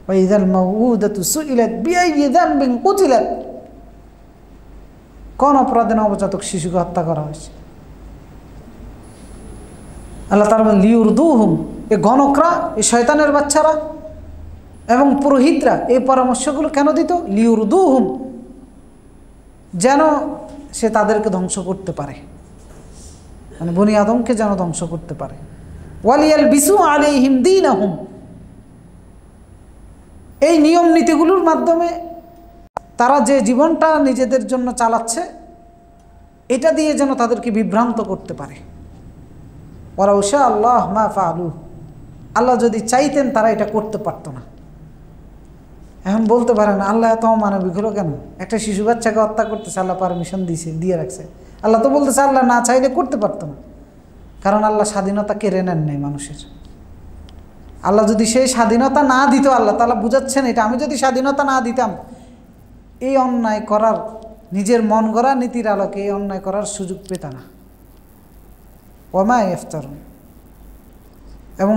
ওয়াইদাল মাউউদাতু সুইলাত বিআইয়ি যামবিন কুতিলাত, কোন অপরাধে নবজাতক শিশুকে হত্যা করা হয়েছে। আল্লাহ তাআলা লিউরদুহুম, এ গণকরা, এই শয়তানের বাচ্চারা এবং পুরোহিতরা এই পরামর্শগুলো কেন দিত? লিউরদুহুম, যেন সে তাদেরকে ধ্বংস করতে পারে, মানে বনি আদমকে যেন ধ্বংস করতে পারে। ওয়ালিয়ালবিসু আলাইহিম দীনাহুম, এই নিয়ম নীতিগুলোর মাধ্যমে তারা যে জীবনটা নিজেদের জন্য চালাচ্ছে এটা দিয়ে যেন তাদেরকে বিভ্রান্ত করতে পারে। ওয়ালাউ শা আল্লাহ মা ফাআলু, আল্লাহ যদি চাইতেন তারা এটা করতে পারতো না। এখন বলতে পারেন আল্লাহ এত মানবিক হলো কেন? একটা শিশু বাচ্চাকে হত্যা করতেছে, আল্লাহ পারমিশন দিয়ে রাখছে। আল্লাহ তো বলতেছে আল্লাহ না চাইলে করতে পারতো না, কারণ আল্লাহ স্বাধীনতা কেড়ে নেন নাই মানুষের। আল্লাহ যদি সেই স্বাধীনতা না দিত, আল্লাহ তাআলা বুঝাচ্ছেন এটা, আমি যদি স্বাধীনতা না দিতাম এই অন্যায় করার, নিজের মন গড়া নীতির আলোকে এই অন্যায় করার সুযোগ পেত না। ওমা ইফতারুন, এবং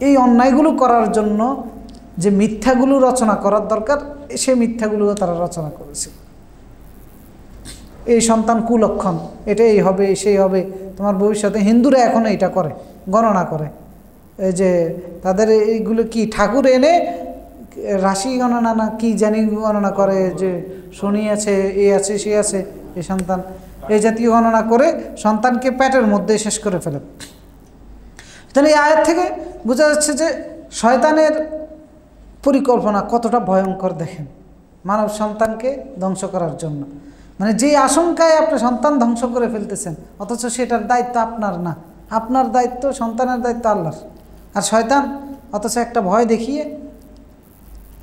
এই অন্যায়গুলো করার জন্য যে মিথ্যাগুলো রচনা করার দরকার সে মিথ্যাগুলোও তারা রচনা করেছে। এই সন্তান কুলক্ষণ, এটা এই হবে সেই হবে তোমার ভবিষ্যতে। হিন্দুরা এখন এইটা করে, গণনা করে, এই যে তাদের এইগুলো কি ঠাকুর এনে রাশি গণনা না কি জানি গণনা করে, যে শনি আছে, এ আছে, সে আছে, এই সন্তান, এই জাতীয় গণনা করে সন্তানকে পেটের মধ্যে শেষ করে ফেলে। তাহলে এই আয়াত থেকে বোঝা যাচ্ছে যে শয়তানের পরিকল্পনা কতটা ভয়ঙ্কর। দেখেন, মানব সন্তানকে ধ্বংস করার জন্য, মানে যে আশঙ্কায় আপনি সন্তান ধ্বংস করে ফেলতেছেন, অথচ সেটার দায়িত্ব আপনার না, আপনার দায়িত্ব, সন্তানের দায়িত্ব আল্লাহর। আর শয়তান অথচ একটা ভয় দেখিয়ে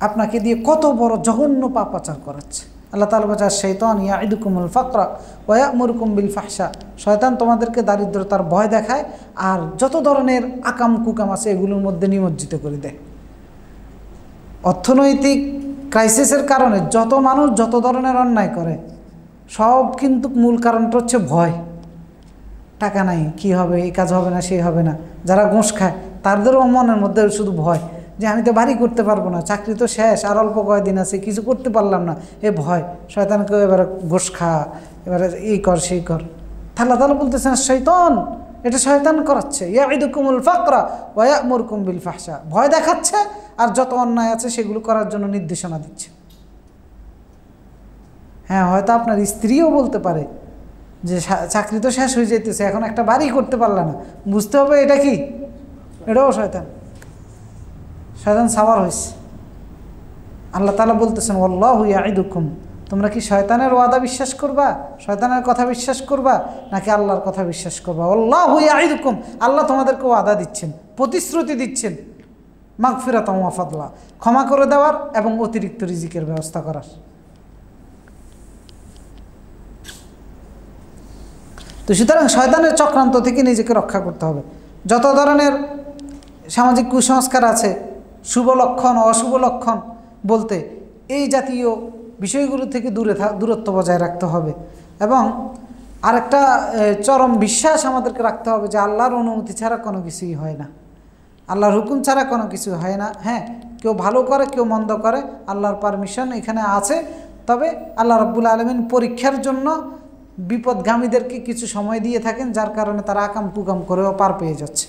আপনাকে দিয়ে কত বড় জঘন্য পাপাচার করাচ্ছে। আল্লাহ তাআলা বলেন, শাইতান ইয়াইদুকুমুল ফাকরা ওয়া ইয়া'মুরুকুম বিল ফাহশা, শয়তান তোমাদেরকে দারিদ্রতার ভয় দেখায় আর যত ধরনের আকাম কুকাম আছে এগুলোর মধ্যে নিমজ্জিত করে দেয়। অর্থনৈতিক ক্রাইসিসের কারণে যত মানুষ যত ধরনের অন্যায় করে, সব কিন্তু মূল কারণটা হচ্ছে ভয়। টাকা নাই, কি হবে, এই কাজ হবে না, সেই হবে না। যারা ঘুষ খায় তাদেরও মনের মধ্যে শুধু ভয়, যে আমি তো বাড়ি করতে পারবো না, চাকরি তো শেষ, আর অল্প কয়েকদিন আছে, কিছু করতে পারলাম না, এ ভয়। শয়তানকে এবারে ঘুষ খা, এবারে এই কর সেই কর। আল্লাহ তাআলা বলতেছেন শয়তান, এটা শয়তান করাচ্ছে। ইয়াইদুকুমুল ফাকরা ওয়া ইয়া'মুরুকুম বিল ফাহশা, ভয় দেখাচ্ছে আর যত অন্যায় আছে সেগুলো করার জন্য নির্দেশনা দিচ্ছে। হ্যাঁ, হয়তো আপনার স্ত্রীও বলতে পারে যে চাকরি তো শেষ হয়ে যেতেছে, এখন একটা বাড়ি করতে পারলে না, বুঝতে হবে এটা কি, এটাও শয়তান। শয়তান সাওয়ার হয়েছে। আল্লাহ তাআলা বলতেছেন ওয়াল্লাহু ইয়াইদুকুম, তোমরা কি শয়তানের ওয়াদা বিশ্বাস করবা, শয়তানের কথা বিশ্বাস করবা, নাকি আল্লাহর কথা বিশ্বাস করবা? ওয়াল্লাহু ইয়াইদুকুম, আল্লাহ তোমাদেরকে ওয়াদা দিচ্ছেন, প্রতিশ্রুতি দিচ্ছেন, মাগফিরাতাম ওয়া ফাদলা, ক্ষমা করে দেওয়ার এবং অতিরিক্ত রিজিকের ব্যবস্থা করার। তো সুতরাং শয়তানের চক্রান্ত থেকে নিজেকে রক্ষা করতে হবে। যত ধরনের সামাজিক কুসংস্কার আছে, শুভ লক্ষণ অশুভ লক্ষণ বলতে, এই জাতীয় বিষয়গুলো থেকে দূরত্ব বজায় রাখতে হবে। এবং আরেকটা চরম বিশ্বাস আমাদেরকে রাখতে হবে যে আল্লাহর অনুমতি ছাড়া কোনো কিছুই হয় না, আল্লাহর হুকুম ছাড়া কোনো কিছু হয় না। হ্যাঁ, কেউ ভালো করে কেউ মন্দ করে, আল্লাহর পারমিশন এখানে আছে। তবে আল্লাহ রাব্বুল আলামিন পরীক্ষার জন্য বিপদগামীদেরকে কিছু সময় দিয়ে থাকেন, যার কারণে তারা আকাম কুকাম করেও পার পেয়ে যাচ্ছে।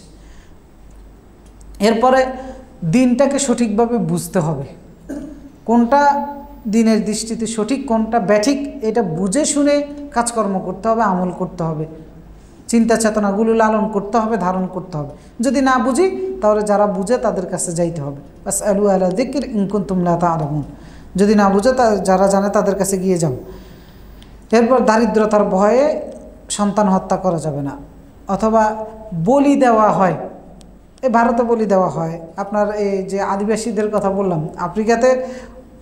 এরপরে দিনটাকে সঠিকভাবে বুঝতে হবে, কোনটা দিনের দৃষ্টিতে সঠিক কোনটা ব্যাঠিক, এটা বুঝে শুনে কাজকর্ম করতে হবে, আমল করতে হবে, চিন্তা চেতনাগুলো লালন করতে হবে, ধারণ করতে হবে। যদি না বুঝি তাহলে যারা বুঝে তাদের কাছে যাইতে হবে। বাস আলু আলা যিকর ইন কুনতুম লা তা'লামুন, যদি না বুঝে যারা জানে তাদের কাছে গিয়ে যাও। এরপর দারিদ্রতার ভয়ে সন্তান হত্যা করা যাবে না, অথবা বলি দেওয়া হয়। এই ভারতে বলি দেওয়া হয়, আপনার এই যে আদিবাসীদের কথা বললাম, আফ্রিকাতে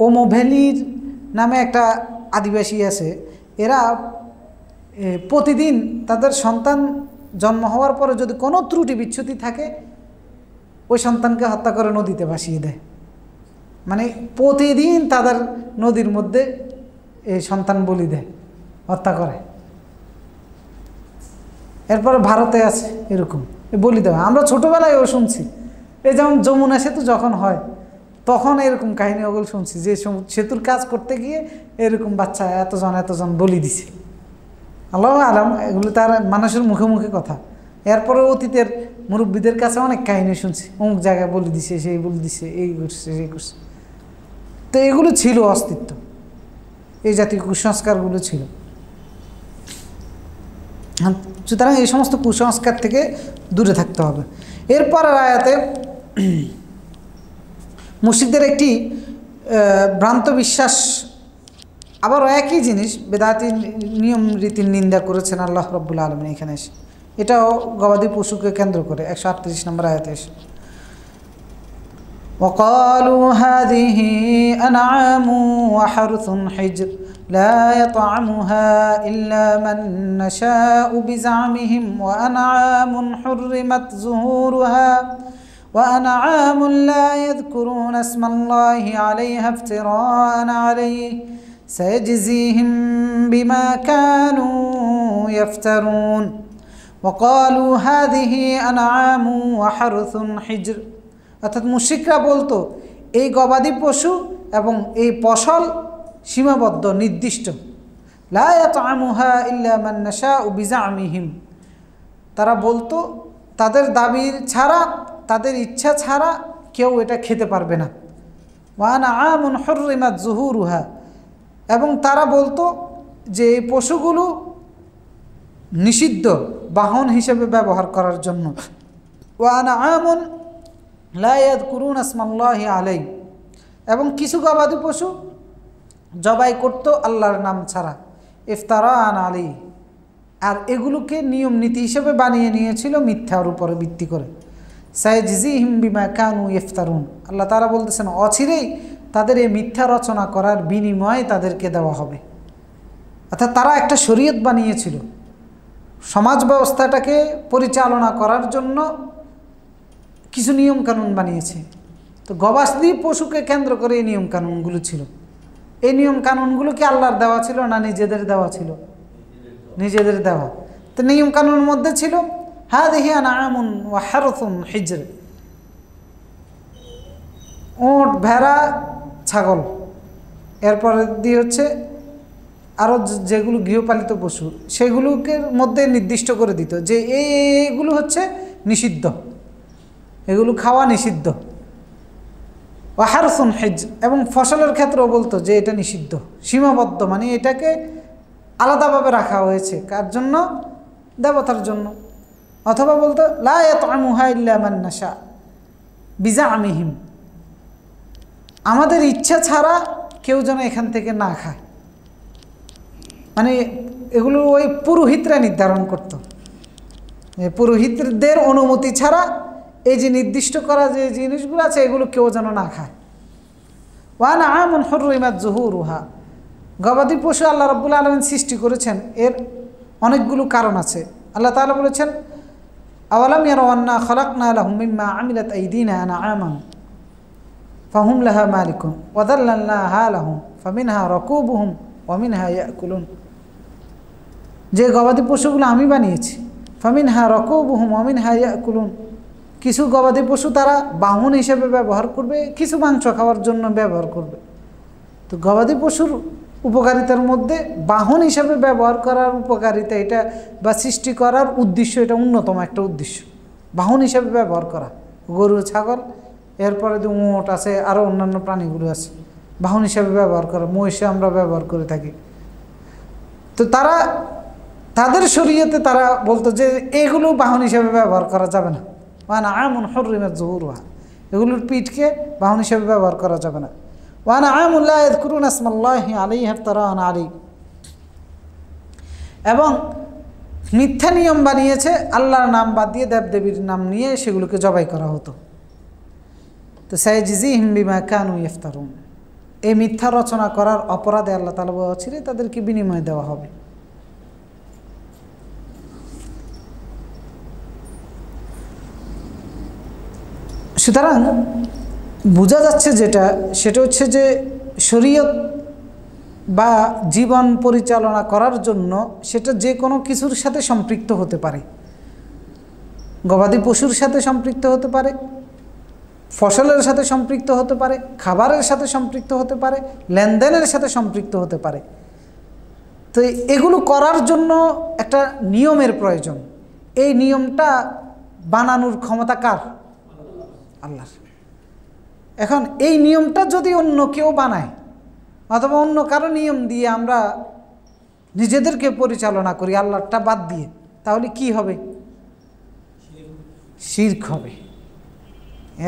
ওমো ভ্যালির নামে একটা আদিবাসী আছে, এরা প্রতিদিন তাদের সন্তান জন্ম হওয়ার পরে যদি কোনো ত্রুটি বিচ্যুতি থাকে ওই সন্তানকে হত্যা করে নদীতে ভাসিয়ে দেয়। মানে প্রতিদিন তাদের নদীর মধ্যে এই সন্তান বলি দেয়, হত্যা করে। এরপরে ভারতে আছে এরকম বলি দেওয়া, আমরা ছোটোবেলায়ও শুনছি। এই যেমন যমুনা সেতু যখন হয় তখন এরকম কাহিনী ওগুলো শুনছি, যে সেতুর কাজ করতে গিয়ে এরকম বাচ্চা এতজন বলি দিছে। আল্লাহু আলাম, এগুলো তার মানুষের মুখে মুখে কথা। এরপরে অতীতের মুরব্বীদের কাছে অনেক কাহিনী শুনছি, অমুক জায়গায় বলি দিছে, সেই বলি দিছে, এই করছে সেই করছে। তো এগুলো ছিল অস্তিত্ব, এই জাতীয় কুসংস্কারগুলো ছিল। সুতরাং এই সমস্ত কুসংস্কার থেকে দূরে থাকতে হবে। এরপর আয়াতে মুশরিকদের একটি ভ্রান্ত বিশ্বাস, আবারও একই জিনিস, বেদাতি নিয়ম রীতির নিন্দা করেছেন আল্লাহ রাব্বুল আলামিন এখানে এসে। এটাও গবাদি পশুকে কেন্দ্র করে 138 নম্বর আয়াতে এসে। وقالوا هذه أنعام وحرث حجر لا يطعمها إلا من نشاء بزعمهم وأنعام حرمت ظهورها وأنعام لا يذكرون اسم الله عليها افتراء عليه سيجزيهم بما كانوا يفترون وقالوا هذه أنعام وحرث حجر। অর্থাৎ মুশরিকরা বলতো এই গবাদি পশু এবং এই ফসল সীমাবদ্ধ, নির্দিষ্ট। লা ইয়াতআমুহা ইল্লা মান নাশাউ বিজামিহিম, তারা বলতো তাদের দাবির ছাড়া, তাদের ইচ্ছা ছাড়া কেউ এটা খেতে পারবে না। ওয়া আনআমুন হুররিমাত যুহুরুহা, এবং তারা বলতো যে এই পশুগুলো নিষিদ্ধ বাহন হিসেবে ব্যবহার করার জন্য। ওয়া আনআমুন লা ইয়াযকুরুনা ইসমাল্লাহি আলাইহি, এবং কিছু গবাদি পশু জবাই করতো আল্লাহর নাম ছাড়া, ইফতারান আলাইহি, আর এগুলোকে নিয়ম নীতি হিসেবে বানিয়ে নিয়েছিল মিথ্যার উপরে ভিত্তি করে। সায়াজিজিহিম বিমা কানু ইফতারুন, আল্লাহ তাআলা বলতেছেন অচিরেই তাদের এই মিথ্যা রচনা করার বিনিময়ে তাদেরকে দেওয়া হবে। অর্থাৎ তারা একটা শরীয়ত বানিয়েছিল, সমাজ ব্যবস্থাটাকে পরিচালনা করার জন্য কিছু নিয়মকানুন বানিয়েছে। তো গবাদি পশুকে কেন্দ্র করে এই নিয়মকানুনগুলো ছিল। এই নিয়মকানুনগুলো কি আল্লাহর দেওয়া ছিল না নিজেদের দেওয়া ছিল? নিজেদের দেওয়া। তো নিয়মকানুনের মধ্যে ছিল হাযিহি আনআমুন ওয়া হারথুন হিজর, উট, ভেড়া, ছাগল, এরপরে দিয়ে হচ্ছে আরও যেগুলো গৃহপালিত পশু, সেগুলোকে মধ্যে নির্দিষ্ট করে দিত যে এইগুলো হচ্ছে নিষিদ্ধ, এগুলো খাওয়া নিষিদ্ধ। ওয়া হারসুন হিজ, এবং ফসলের ক্ষেত্রেও বলতো যে এটা নিষিদ্ধ, সীমাবদ্ধ, মানে এটাকে আলাদাভাবে রাখা হয়েছে কার জন্য? দেবতার জন্য। অথবা বলতো লা ইয়াতআমুহা ইল্লা মান নাশা বিজামিহিম, আমাদের ইচ্ছা ছাড়া কেউ যেন এখান থেকে না খায়। মানে এগুলো ওই পুরোহিতরা নির্ধারণ করত, পুরোহিতদের অনুমতি ছাড়া এই যে নির্দিষ্ট করা যে জিনিসগুলো আছে এগুলো কেউ যেন না খায়। ওয়া আনআমুন হুররিমাত যুহুরুহা, গবাদি পশু আল্লাহ রাব্বুল আলামিন সৃষ্টি করেছেন, এর অনেকগুলো কারণ আছে। আল্লাহ তাআলা বলেছেন, আওয়ালাম ইয়ারাউ আন্না খালাকনা লাহুম মিম্মা আমিলাত আইদিনা আনআমান ফাহুম লাহা মালিকুন ওয়া যাল্লালনাহা লাহুম ফামিনহা রাকুবুহুম ওয়া মিনহা ইয়াকুলুন। যে গবাদি পশুগুলো আমি বানিয়েছি, ফামিনহা রাকুবুহুম ওয়া মিনহা ইয়াকুলুন, কিছু গবাদি পশু তারা বাহন হিসেবে ব্যবহার করবে, কিছু মাংস খাওয়ার জন্য ব্যবহার করবে। তো গবাদি পশুর উপকারিতার মধ্যে বাহন হিসাবে ব্যবহার করার উপকারিতা এটা বা সৃষ্টি করার উদ্দেশ্য, এটা অন্যতম একটা উদ্দেশ্য, বাহন হিসাবে ব্যবহার করা। গরু, ছাগল, এরপরে যে উট আছে, আরও অন্যান্য প্রাণীগুলো আছে, বাহন হিসাবে ব্যবহার করা। মহিষে আমরা ব্যবহার করে থাকি। তো তাদের শরীয়তে তারা বলতো যে এগুলো বাহন হিসাবে ব্যবহার করা যাবে না, ওয়ানা আমুন হুররিমাত যুহুরুহা, এগুলোর পিঠকে বাহন হিসাবে ব্যবহার করা যাবে না। ওয়ানা আমুন লা ইয়াযকুরুনা ইসমাল্লাহি আলাইহা ইফতারান আলাইহি, এবং মিথ্যা নিয়ম বানিয়েছে, আল্লাহর নাম বাদ দিয়ে দেবদেবীর নাম নিয়ে সেগুলোকে জবাই করা হতো। তো সায়াজিজিহিম বিমা কানু ইফতারুন, এই মিথ্যা রচনা করার অপরাধে আল্লাহ তাআলা বলেছিলেন তাদেরকে বিনিময় দেওয়া হবে। সুতরাং বোঝা যাচ্ছে সেটা হচ্ছে যে শরীয়ত বা জীবন পরিচালনা করার জন্য সেটা যে কোনো কিছুর সাথে সম্পৃক্ত হতে পারে। গবাদি পশুর সাথে সম্পৃক্ত হতে পারে, ফসলের সাথে সম্পৃক্ত হতে পারে, খাবারের সাথে সম্পৃক্ত হতে পারে, লেনদেনের সাথে সম্পৃক্ত হতে পারে। তো এগুলো করার জন্য একটা নিয়মের প্রয়োজন। এই নিয়মটা বানানোর ক্ষমতা কার? আল্লাহর। এখন এই নিয়মটা যদি অন্য কেউ বানায় অথবা অন্য কারো নিয়ম দিয়ে আমরা নিজেদেরকে পরিচালনা করি আল্লাহটা বাদ দিয়ে, তাহলে কি হবে? শিরক হবে।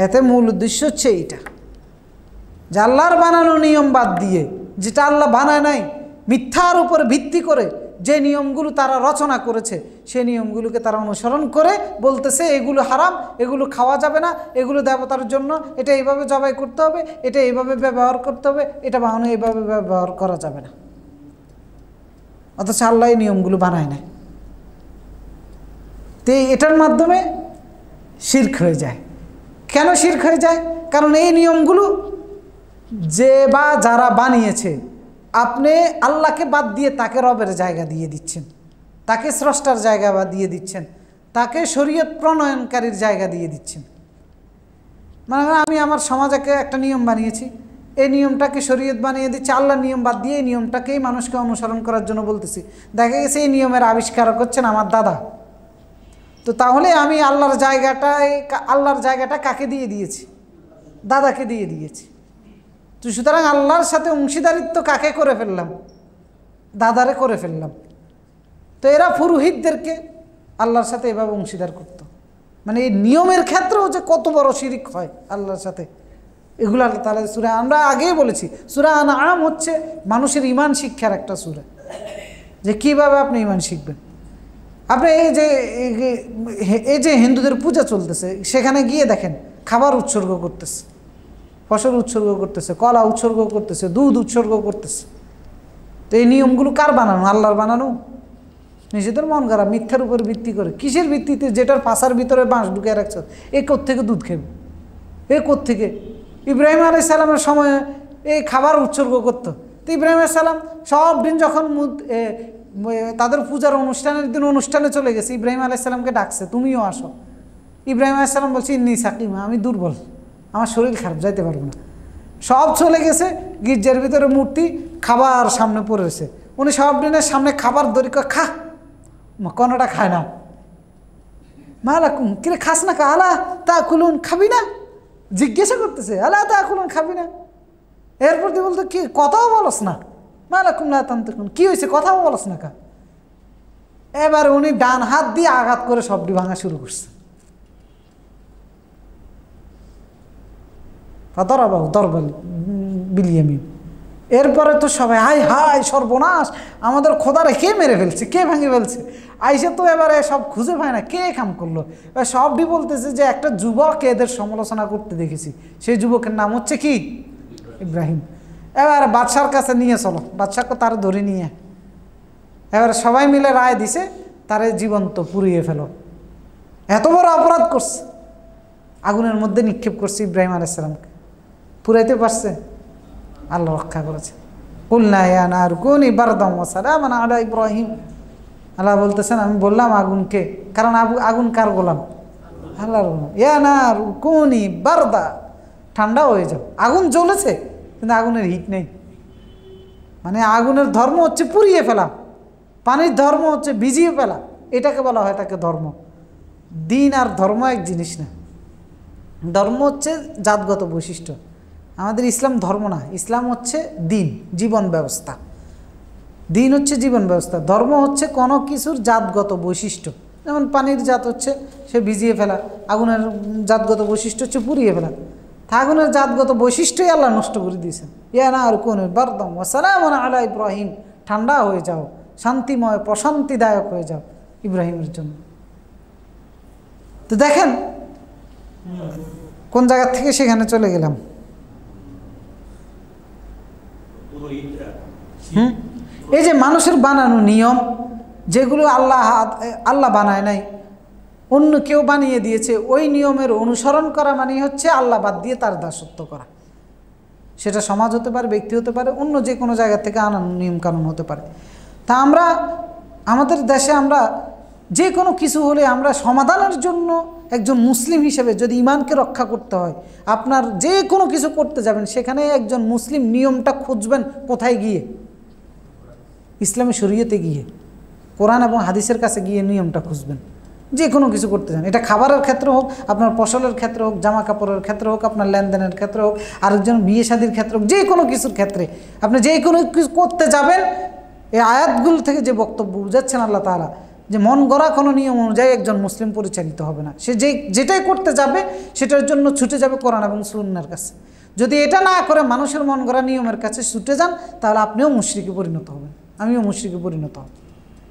এতে মূল উদ্দেশ্য হচ্ছে এইটা, যে আল্লাহর বানানো নিয়ম বাদ দিয়ে, যেটা আল্লাহ বানায় নাই, মিথ্যার উপর ভিত্তি করে যে নিয়মগুলো তারা রচনা করেছে সেই নিয়মগুলোকে তারা অনুসরণ করে বলতেছে এগুলো হারাম, এগুলো খাওয়া যাবে না, এগুলো দেবতার জন্য, এটা এইভাবে জবাই করতে হবে, এটা এইভাবে ব্যবহার করতে হবে, এটা বাহনে এইভাবে ব্যবহার করা যাবে না। অথচ আল্লাহ এই নিয়মগুলো বানায় না। তো এটার মাধ্যমে শিরক হয়ে যায়। কেন শিরক হয়ে যায়? কারণ এই নিয়মগুলো যে বা যারা বানিয়েছে, আপনি আল্লাহকে বাদ দিয়ে তাকে রবের জায়গা দিয়ে দিচ্ছেন, তাকে স্রষ্টার জায়গা বা দিয়ে দিচ্ছেন, তাকে শরীয়ত প্রণয়নকারীর জায়গা দিয়ে দিচ্ছেন। মানে আমি আমার সমাজে একটা নিয়ম বানিয়েছি, এই নিয়মটাকে শরীয়ত বানিয়ে দিচ্ছে, আল্লাহর নিয়ম বাদ দিয়ে এই নিয়মটাকেই মানুষকে অনুসরণ করার জন্য বলতেছি। দেখা গেছে এই নিয়মের আবিষ্কারক হচ্ছেন আমার দাদা। তো তাহলে আমি আল্লাহর জায়গাটা কাকে দিয়ে দিয়েছি? দাদাকে দিয়ে দিয়েছি। তো সুতরাং আল্লাহর সাথে অংশীদারিত্ব কাকে করে ফেললাম? দাদারে করে ফেললাম। তো এরা পুরোহিতদেরকে আল্লাহর সাথে এভাবে অংশীদার করত। মানে এই নিয়মের ক্ষেত্রেও যে কত বড় শিরিক হয় আল্লাহর সাথে, এগুলো আল্লাহ তাআলা সূরা, আমরা আগেই বলেছি, সূরা আনআম হচ্ছে মানুষের ঈমান শিক্ষার একটা সূরা, যে কিভাবে আপনি ঈমান শিখবেন। আপনি এই যে হিন্দুদের পূজা চলতেছে, সেখানে গিয়ে দেখেন খাবার উৎসর্গ করতেছে, ফসল উৎসর্গ করতেছে, কলা উৎসর্গ করতেছে, দুধ উৎসর্গ করতেছে। তো এই নিয়মগুলো কার বানানো? আল্লাহর বানানো? নিজেদের মন গড়া মিথ্যার উপর ভিত্তি করে। কিসের ভিত্তিতে? যেটার পাশার ভিতরে বাঁশ ঢুকিয়ে রাখছে, এ কোত্থেকে দুধ খেবে? এ কোত্থেকে? ইব্রাহিম আলাইহিস সালামের সময় এই খাবার উৎসর্গ করতো। তো ইব্রাহিম আলাইহিস সালাম সব দিন যখন তাদের পূজার অনুষ্ঠানের দিন অনুষ্ঠানে চলে গেছে, ইব্রাহিম আলাইহিস সালামকে ডাকছে, তুমিও আসো। ইব্রাহিম আলাইহিস সালাম বলছে, ইন্নী সাকিমা, আমি দুর্বল, আমার শরীর খারাপ, যাইতে পারবো না। সব চলে গেছে, গির্জার ভিতরে মূর্তি, খাবার সামনে পড়েছে। উনি সব দিনের সামনে খাবার দড়ি খা, কোনোটা খায় না। মালাকুম, কিরে খাস না? আলা তা খুলুন, খাবি না? জিজ্ঞাসা করতেছে, আলা তা খুলুন, খাবি না? এরপর দিয়ে বলতো, কি কথাও বলস না? মালাকুম না তান্তুকুন, কি হয়েছে? কথাও বলস না কা? এবার উনি ডান হাত দিয়ে আঘাত করে সবটি ভাঙা শুরু করছে। বিলিয়ামিন। এরপরে তো সবাই হাই হাই সর্বনাশ, আমাদের খোদারে কে মেরে ফেলছে, কে ভেঙে ফেলছে? আইসে তো এবারে সব খুঁজে পায় না কে কাম করলো। এবার সবটি বলতেছে যে একটা যুবক এদের সমালোচনা করতে দেখেছি, সেই যুবকের নাম হচ্ছে কি? ইব্রাহিম। এবার বাদশার কাছে নিয়ে চলো, বাদশাকে তার ধরে নিয়ে এবার সবাই মিলে রায় দিছে তারে জীবন্ত পুড়িয়ে ফেলো। এত বড় অপরাধ করছে, আগুনের মধ্যে নিক্ষেপ করছে ইব্রাহিম আলাইহিস সালামকে। পুরাইতে পারছে? আল্লাহ রক্ষা করেছে। কুলনা ইয়া নার কুনি বারদাম ওয়া সালামান আলা ইব্রাহিম। আল্লাহ বলতেছেন আমি বললাম আগুনকে, কারণ আগুন কার গোলাম? আল্লাহর গোলাম। ইয়া নার কুনি বারদা, ঠান্ডা হয়ে যাও। আগুন জ্বলেছে কিন্তু আগুনের হিট নেই। মানে আগুনের ধর্ম হচ্ছে পুড়িয়ে ফেলা, পানির ধর্ম হচ্ছে ভিজিয়ে ফেলা। এটাকে বলা হয় তাকে ধর্ম। দিন আর ধর্ম এক জিনিস না। ধর্ম হচ্ছে জাতগত বৈশিষ্ট্য। আমাদের ইসলাম ধর্ম না, ইসলাম হচ্ছে দিন, জীবন ব্যবস্থা। দিন হচ্ছে জীবন ব্যবস্থা, ধর্ম হচ্ছে কোনো কিছুর জাতগত বৈশিষ্ট্য। যেমন পানির জাত হচ্ছে সে ভিজিয়ে ফেলা, আগুনের জাতগত বৈশিষ্ট্য হচ্ছে পুড়িয়ে ফেলা। তা আগুনের জাতগত বৈশিষ্ট্যই আল্লাহ নষ্ট করে দিয়েছেন। ইয়া না আর কোন বারদাম ওয়া সালামান আলা ইব্রাহিম, ঠান্ডা হয়ে যাও, শান্তিময় প্রশান্তিদায়ক হয়ে যাও ইব্রাহিমের জন্য। তো দেখেন কোন জায়গা থেকে সেখানে চলে গেলাম। এই যে মানুষের বানানো নিয়ম, যেগুলো আল্লাহ বানায় নাই, অন্য কেউ বানিয়ে দিয়েছে, ওই নিয়মের অনুসরণ করা মানে হচ্ছে আল্লাহ বাদ দিয়ে তার দাসত্ব করা। সেটা সমাজ হতে পারে, ব্যক্তি হতে পারে, অন্য যে কোনো জায়গা থেকে আনানো নিয়ম কানুন হতে পারে। তা আমরা আমাদের দেশে আমরা যে কোনো কিছু হলে আমরা সমাধানের জন্য একজন মুসলিম হিসেবে যদি ইমানকে রক্ষা করতে হয়, আপনার যে কোনো কিছু করতে যাবেন সেখানে একজন মুসলিম নিয়মটা খুঁজবেন কোথায় গিয়ে? ইসলামী শরীয়তে গিয়ে, কোরআন এবং হাদিসের কাছে গিয়ে নিয়মটা খুঁজবেন। যে কোনো কিছু করতে চান, এটা খাবারের ক্ষেত্রে হোক, আপনার ফসলের ক্ষেত্রে হোক, জামা কাপড়ের ক্ষেত্রে হোক, আপনার লেনদেনের ক্ষেত্রে হোক, আরেকজন বিয়ে শাদীর ক্ষেত্রে হোক, যে কোনো কিছুর ক্ষেত্রে আপনি যে কোনো কিছু করতে যাবেন, এই আয়াতগুলো থেকে যে বক্তব্য বুঝাচ্ছেন আল্লাহ তাআলা, যে মন গড়া কোনো নিয়ম অনুযায়ী একজন মুসলিম পরিচালিত হবে না। সে যেটাই করতে যাবে সেটার জন্য ছুটে যাবে কোরআন এবং সুন্নাহর কাছে। যদি এটা না করে মানুষের মন গড়া নিয়মের কাছে ছুটে যান, তাহলে আপনিও মুশরিকে পরিণত হবেন, আমিও মুশরিকে পরিণত হব।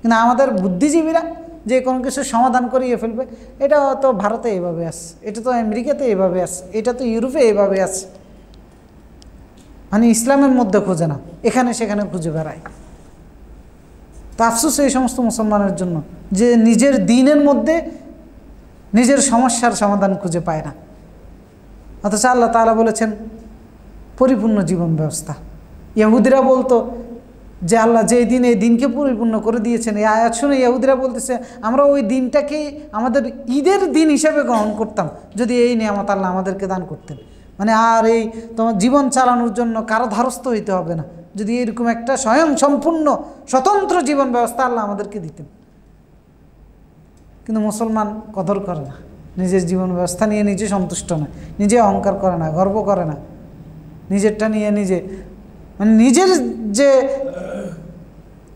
কিন্তু আমাদের বুদ্ধিজীবীরা যে কোনো কিছু সমাধান করিয়ে ফেলবে। এটা তো ভারতে এইভাবে আছে, এটা তো আমেরিকাতে এইভাবে আছে, এটা তো ইউরোপে এইভাবে আছে। মানে ইসলামের মধ্যে খুঁজে না, এখানে সেখানে খুঁজে বেড়ায়। তো আফসোস এই সমস্ত মুসলমানের জন্য যে নিজের দ্বীনের মধ্যে নিজের সমস্যার সমাধান খুঁজে পায় না। অথচ আল্লাহ তাআলা বলেছেন পরিপূর্ণ জীবন ব্যবস্থা। ইহুদিরা বলতো যে আল্লাহ যে দিন এই দিনকে পরিপূর্ণ করে দিয়েছেন, এই আয়াত শুনে ইহুদিরা বলতেছে আমরা ওই দিনটাকেই আমাদের ঈদের দিন হিসেবে গ্রহণ করতাম যদি এই নিয়ামত আল্লাহ আমাদেরকে দান করতেন। মানে আর এই তোমার জীবন চালানোর জন্য কারো ধারস্থ হইতে হবে না, যদি এরকম একটা স্বয়ং সম্পূর্ণ স্বতন্ত্র জীবন ব্যবস্থা আল্লাহ আমাদেরকে দিতেন। কিন্তু মুসলমান কদর করে না, নিজের জীবন ব্যবস্থা নিয়ে নিজে সন্তুষ্ট নয়, নিজে অহংকার করে না, গর্ব করে না, নিজেরটা নিয়ে নিজে মানে নিজের যে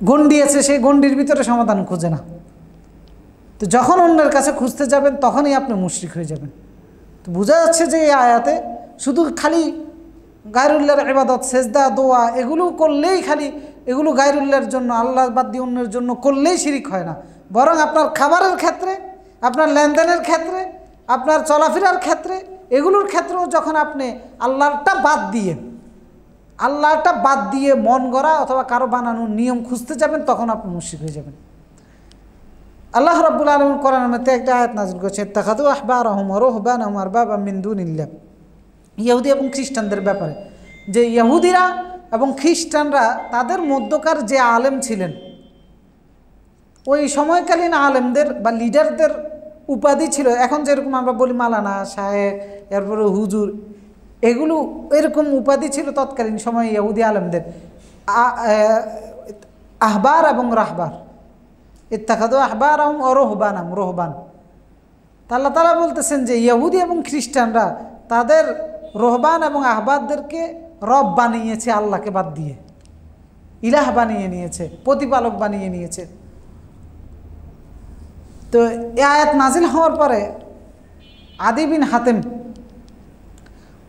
গণ্ডি আছে সেই গণ্ডির ভিতরে সমাধান খুঁজে না। তো যখন অন্যের কাছে খুঁজতে যাবেন তখনই আপনি মুশরিক হয়ে যাবেন। তো বোঝা যাচ্ছে যে এই আয়াতে শুধু খালি গায়রুল্লাহর ইবাদত, সেজদা, দোয়া এগুলো করলেই খালি এগুলো গায়রুল্লাহর জন্য, আল্লাহ বাদ দিয়ে অন্যের জন্য করলেই শিরিক হয় না, বরং আপনার খাবারের ক্ষেত্রে, আপনার লেনদেনের ক্ষেত্রে, আপনার চলাফেরার ক্ষেত্রে, এগুলোর ক্ষেত্রেও যখন আপনি আল্লাহটা বাদ দিয়ে মন গড়া অথবা কারো বানানোর নিয়ম খুঁজতে যাবেন তখন আপনি মুশরিক হয়ে যাবেন। আল্লাহ রাব্বুল আলামিন কোরআনের মধ্যে একটা আয়াত নাযিল করেছেন, ইত্তাখাযু আহবারাহুম ওয়া রুহবানাহুম আরবাবাম মিন দুনিল্লাহ। ইহুদি এবং খ্রিস্টানদের ব্যাপারে, যে ইহুদিরা এবং খ্রিস্টানরা তাদের মধ্যকার যে আলেম ছিলেন, ওই সময়কালীন আলেমদের বা লিডারদের উপাধি ছিল এখন যেরকম আমরা বলি মালানা, শায়েখ, এরপরে হুজুর, এগুলো এরকম উপাধি ছিল তৎকালীন সময়ে ইহুদি আলেমদের। আহবার এবং রাহবার, ইত্তাখাযু আহবারাহুম ওয়া রুহবানাহুম, রুহবান। আল্লাহ তাআলা বলতেছেন যে ইহুদি এবং খ্রিস্টানরা তাদের রহবান এবং আহবারদেরকে রব বানিয়েছে, আল্লাহকে বাদ দিয়ে ইলাহ বানিয়ে নিয়েছে, প্রতিপালক বানিয়ে নিয়েছে। তো এই আয়াত নাজিল হওয়ার পরে আদি বিন হাতেম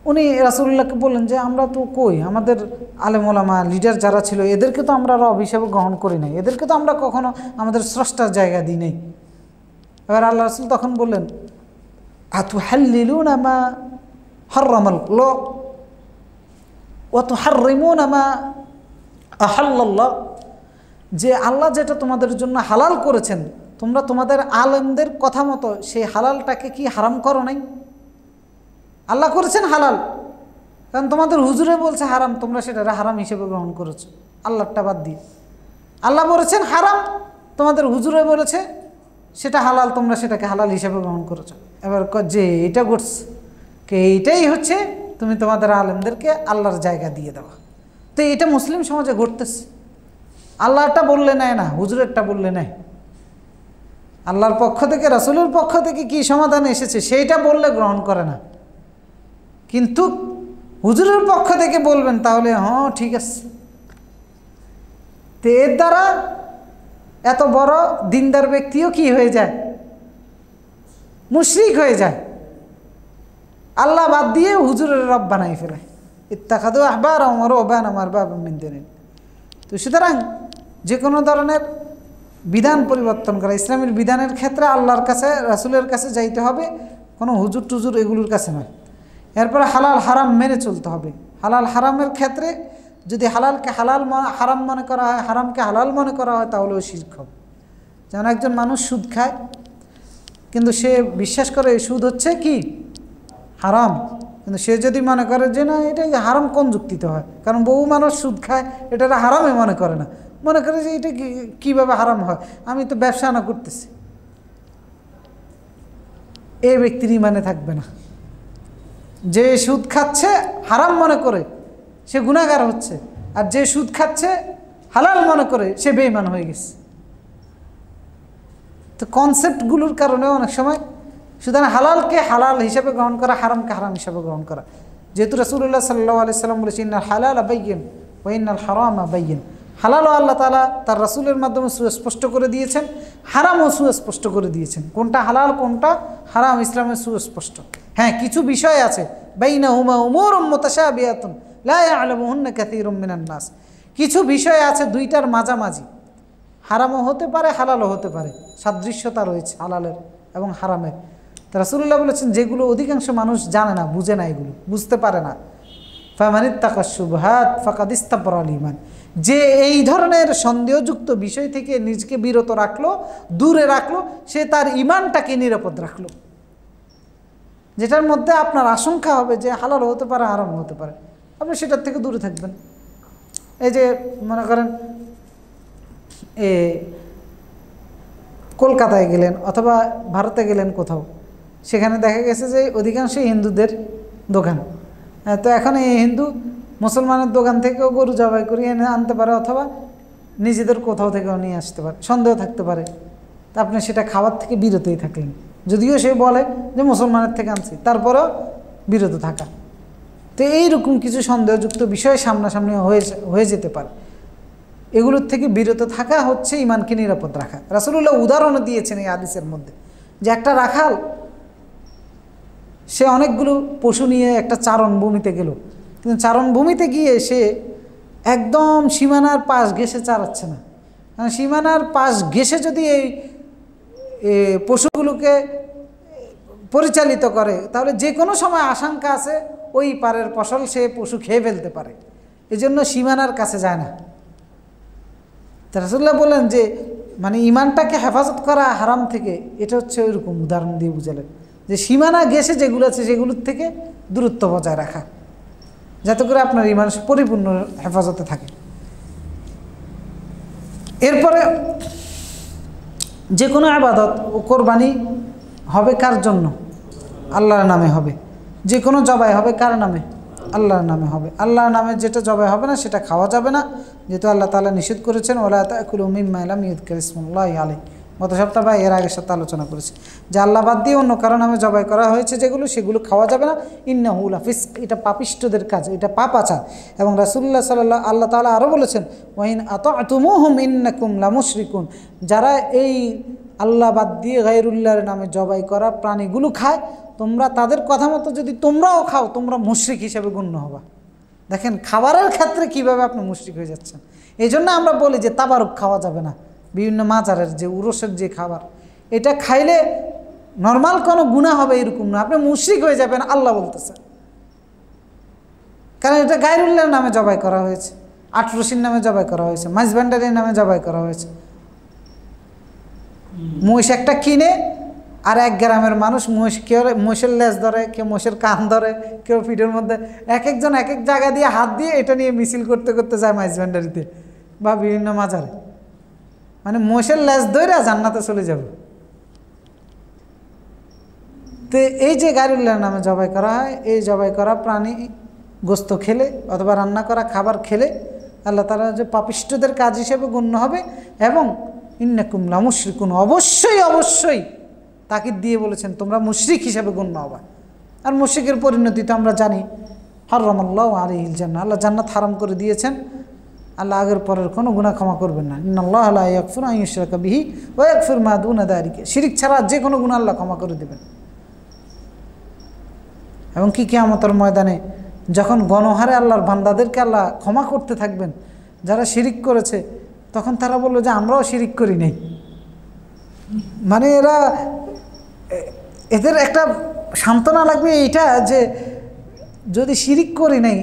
উনি রাসূলুল্লাহকে বললেন যে আমরা তো কই, আমাদের আলেম ওলামা লিডার যারা ছিল এদেরকে তো আমরা রব হিসেবে গ্রহণ করি নাই, এদেরকে তো আমরা কখনো আমাদের স্রষ্টার জায়গা দিই নাই। এবার আল্লাহ রাসূল তখন বললেন আতুহাল্লিলুনা মা হাররামাল্লাহ ওয়া তুহাররিমুনা মা আহাল্লাল্লাহ, যে আল্লাহ যেটা তোমাদের জন্য হালাল করেছেন, তোমরা তোমাদের আলেমদের কথা মতো সেই হালালটাকে কি হারাম করো নাই? আল্লাহ করেছেন হালাল, কারণ তোমাদের হুজুরে বলছে হারাম, তোমরা সেটা হারাম হিসেবে গ্রহণ করেছো আল্লাহটা বাদ দিয়ে। আল্লাহ বলেছেন হারাম, তোমাদের হুজুরে বলেছে সেটা হালাল, তোমরা সেটাকে হালাল হিসেবে গ্রহণ করেছো। এবার যে এটা ঘটছে, এইটাই হচ্ছে তুমি তোমাদের আলেমদেরকে আল্লাহর জায়গা দিয়ে দেওয়া। তো এটা মুসলিম সমাজে ঘটতেছে। আল্লাহটা বললে নেয় না, হুজুরেরটা বললে নেয়। আল্লাহর পক্ষ থেকে, রাসূলের পক্ষ থেকে কি সমাধান এসেছে সেইটা বললে গ্রহণ করে না, কিন্তু হুজুরের পক্ষ থেকে বলবেন তাহলে হ্যাঁ ঠিক আছে। তো এর দ্বারা এত বড় দিনদার ব্যক্তিও কি হয়ে যায়? মুশরিক হয়ে যায়, আল্লাহ বাদ দিয়ে হুজুরের রব বানাই ফেলে। ইত্তাখাযু আহবারহুম ওয়া রুহবানাহুম আরবাবাম মিন দুনিল্লাহ। তো সুতরাং যে কোনো ধরনের বিধান পরিবর্তন করা, ইসলামের বিধানের ক্ষেত্রে আল্লাহর কাছে, রাসূলের কাছে যাইতে হবে, কোনো হুজুর টুজুর এগুলোর কাছে নয়। এরপরে হালাল হারাম মেনে চলতে হবে। হালাল হারামের ক্ষেত্রে যদি হালালকে হারাম মনে করা হয়, হারামকে হালাল মনে করা হয়, তাহলেও শিরক হবে। যেমন একজন মানুষ সুদ খায়, কিন্তু সে বিশ্বাস করে এই সুদ হচ্ছে কি হারাম, কিন্তু সে যদি মনে করে যে না এটা হারাম কোন যুক্তিতে হয়, কারণ বহু মানুষ সুদ খায় এটা হারামে মনে করে না, মনে করে যে এটা কীভাবে হারাম হয়, আমি তো ব্যবসা না করতেছি, এই ব্যক্তির ইমানে থাকবে না। যে সুদ খাচ্ছে হারাম মনে করে সে গুনাহগার হচ্ছে, আর যে সুদ খাচ্ছে হালাল মনে করে সে বেঈমান হয়ে গেছে। তো কনসেপ্টগুলোর কারণে অনেক সময়, সুতরাং হালালকে হালাল হিসেবে গ্রহণ করা, হারামকে হারাম হিসেবে গ্রহণ করা। যেহেতু রাসূলুল্লাহ সাল্লাল্লাহু আলাইহি সাল্লাম বলেছেন ইন্নাল হালালা বাইয়িন ওয়া ইন্নাল হারামা বাইয়িন, হালালও আল্লাহ তাআলা তার রাসূলের মাধ্যমে সুস্পষ্ট করে দিয়েছেন, হারামও সুস্পষ্ট করে দিয়েছেন। কোনটা হালাল কোনটা হারাম ইসলামে সুস্পষ্ট। হ্যাঁ, কিছু বিষয় আছে বাইনাহুমা উমুরুম মুতাশাবিহাতুন লা ইয়ালামুহুন্না কাসীরুম মিনান নাস, কিছু বিষয় আছে দুইটার মাঝামাঝি, হারামও হতে পারে হালালও হতে পারে, সাদৃশ্যতা রয়েছে হালালের এবং হারামের। তা রাসূলুল্লাহ বলেছেন যেগুলো অধিকাংশ মানুষ জানে না, বুঝে না, এগুলো বুঝতে পারে না, ফামানিত্তাকা শুবহাত ফাকাদ ইস্তাবরাল ঈমান, যে এই ধরনের সন্দেহযুক্ত বিষয় থেকে নিজেকে বিরত রাখলো, দূরে রাখলো, সে তার ঈমানটাকে নিরাপদ রাখলো। যেটার মধ্যে আপনার আশঙ্কা হবে যে হালাল হতে পারে হারাম হতে পারে, আপনি সেটার থেকে দূরে থাকবেন। এই যে মনে করেন কলকাতায় গেলেন অথবা ভারতে গেলেন কোথাও, সেখানে দেখা গেছে যে অধিকাংশই হিন্দুদের দোকান। তো এখন এই হিন্দু মুসলমানের দোকান থেকেও গরু জবাই করে এনে আনতে পারে, অথবা নিজেদের কোথাও থেকেও নিয়ে আসতে পারে, সন্দেহ থাকতে পারে। তা আপনি সেটা খাবার থেকে বিরতই থাকলেন, যদিও সে বলে যে মুসলমানের থেকে আনছি, তারপরেও বিরত থাকা। তো এইরকম কিছু সন্দেহযুক্ত বিষয় সামনাসামনি হয়ে যেতে পারে, এগুলোর থেকে বিরত থাকা হচ্ছে ইমানকে নিরাপদ রাখা। রাসূলুল্লাহ উদাহরণও দিয়েছেন এই হাদিসের মধ্যে, যে একটা রাখাল সে অনেকগুলো পশু নিয়ে একটা চারণভূমিতে গেল, কিন্তু চারণভূমিতে গিয়ে সে একদম সীমানার পাশ ঘেঁষে চালাচ্ছে না, কারণ সীমানার পাশ ঘেঁষে যদি এই পশুগুলোকে পরিচালিত করে তাহলে যে কোনো সময় আশঙ্কা আছে ওই পারের ফসল সে পশু খেয়ে ফেলতে পারে, এজন্য সীমানার কাছে যায় না। তা রাসূলুল্লাহ বলেন যে মানে ইমানটাকে হেফাজত করা হারাম থেকে, এটা হচ্ছে ওইরকম উদাহরণ দিয়ে বুঝালেন যে সীমানা ঘেঁষে যেগুলো আছে সেগুলোর থেকে দূরত্ব বজায় রাখা, যাতে করে আপনার ইমান পরিপূর্ণ হেফাজতে থাকে। এরপরে যে কোনো ইবাদত ও কোরবানি হবে কার জন্য? আল্লাহর নামে হবে। যে কোনো জবাই হবে কার নামে? আল্লাহর নামে হবে। আল্লাহর নামে যেটা জবাই হবে না সেটা খাওয়া যাবে না, যেহেতু আল্লাহ তাআলা নিষেধ করেছেন ওয়ালা তাকুলু মিম্মা লাম ইউযকার ইসমুল্লাহি আলাইহি। গত সপ্তাহে বা এর আগের সপ্তাহে আলোচনা করেছি যে আল্লাহ বাদ দিয়ে অন্য কারো নামে জবাই করা হয়েছে যেগুলো, সেগুলো খাওয়া যাবে না। ইন্নাহু লাফিসক, এটা পাপিষ্ঠদের কাজ, এটা পাপাচার। এবং রাসূলুল্লাহ সাল্লাল্লাহু আল্লাহ তাআলা আরও বলেছেন ওয়াইন আতা'তুমুহুম ইন্নাকুম লামুশরিকুন, যারা এই আল্লাহ বাদ দিয়ে গায়রুল্লাহর নামে জবাই করা প্রাণীগুলো খায়, তোমরা তাদের কথা মতো যদি তোমরাও খাও তোমরা মুশরিক হিসেবে গণ্য হবা। দেখেন খাবারের ক্ষেত্রে কিভাবে আপনি মুশরিক হয়ে যাচ্ছেন। এই জন্য আমরা বলি যে তাবারুক খাওয়া যাবে না, বিভিন্ন মাজারের যে উরসের যে খাবার, এটা খাইলে নর্মাল কোনো গুনাহ হবে এরকম না, আপনি মুশরিক হয়ে যাবেন আল্লাহ বলতেছে, কারণ এটা গায়রুল্লাহর নামে জবাই করা হয়েছে। আটরশির নামে জবাই করা হয়েছে, মাইজ ভান্ডারির নামে জবাই করা হয়েছে। মহিষ একটা কিনে আর 1 গ্রামের মানুষ মহিষ, কেউ মহিষের লেজ ধরে, কেউ মহিষের কান ধরে, কেউ পিঠের মধ্যে, এক একজন এক এক জায়গা দিয়ে হাত দিয়ে এটা নিয়ে মিছিল করতে করতে যায় মাইজ ভান্ডারিতে বা বিভিন্ন মাজারে। মানে মহিষের লেজ ধরে জান্নাতে চলে যাবে। তো এই যে গায়রুল্লাহর নামে জবাই করা হয়, এই জবাই করা প্রাণী গোস্ত খেলে অথবা রান্না করা খাবার খেলে আল্লাহ তাআলা যে পাপিষ্ঠদের কাজ হিসেবে গণ্য হবে। এবং ইন্নাকুম লা মুশরিকুন, অবশ্যই অবশ্যই তাকিদ দিয়ে বলেছেন তোমরা মুশরিক হিসেবে গণ্য হবা। আর মুশরিকের পরিণতি তো আমরা জানি, হারামাল্লাহু আলাইহিল জান্নাহ, আল্লাহ জান্নাত হারাম করে দিয়েছেন। আল্লাহ আগের পরের কোনো গুনাহ ক্ষমা করবেন না। ইন্নাল্লাহা লা ইয়াগফিরু আন ইউশরাকা বিহি ওয়া ইয়াগফিরু মা দুনা যালিকা, শিরক ছাড়া যে কোনো গুনাহ আল্লাহ ক্ষমা করে দেবেন। এবং কি কিয়ামতের ময়দানে যখন গণহারে আল্লাহর বান্দাদেরকে আল্লাহ ক্ষমা করতে থাকবেন যারা শিরিক করেছে, তখন তারা বললো যে আমরাও শিরিক করি নাই। মানে এদের একটা সান্ত্বনা লাগবে এইটা যে যদি শিরিক করি নাই,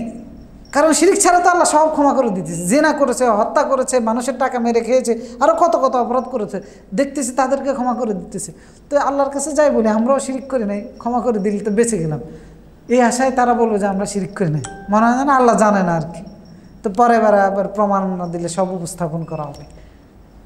কারণ শিরিক ছাড়া তো আল্লাহ সব ক্ষমা করে দিতেছে। জেনা করেছে, হত্যা করেছে, মানুষের টাকা মেরে খেয়েছে, আরও কত কত অপরাধ করেছে, দেখতেছি তাদেরকে ক্ষমা করে দিতেছে। তো আল্লাহর কাছে যাই বলি আমরাও শিরিক করি নাই, ক্ষমা করে দিলে তো বেঁচে গেলাম। এই আশায় তারা বলবো যে আমরা শিরিক করি নাই। মনে হয় না আল্লাহ জানে না আর কি। তো পরে বারে আবার প্রমাণ না দিলে সব উপস্থাপন করা হবে,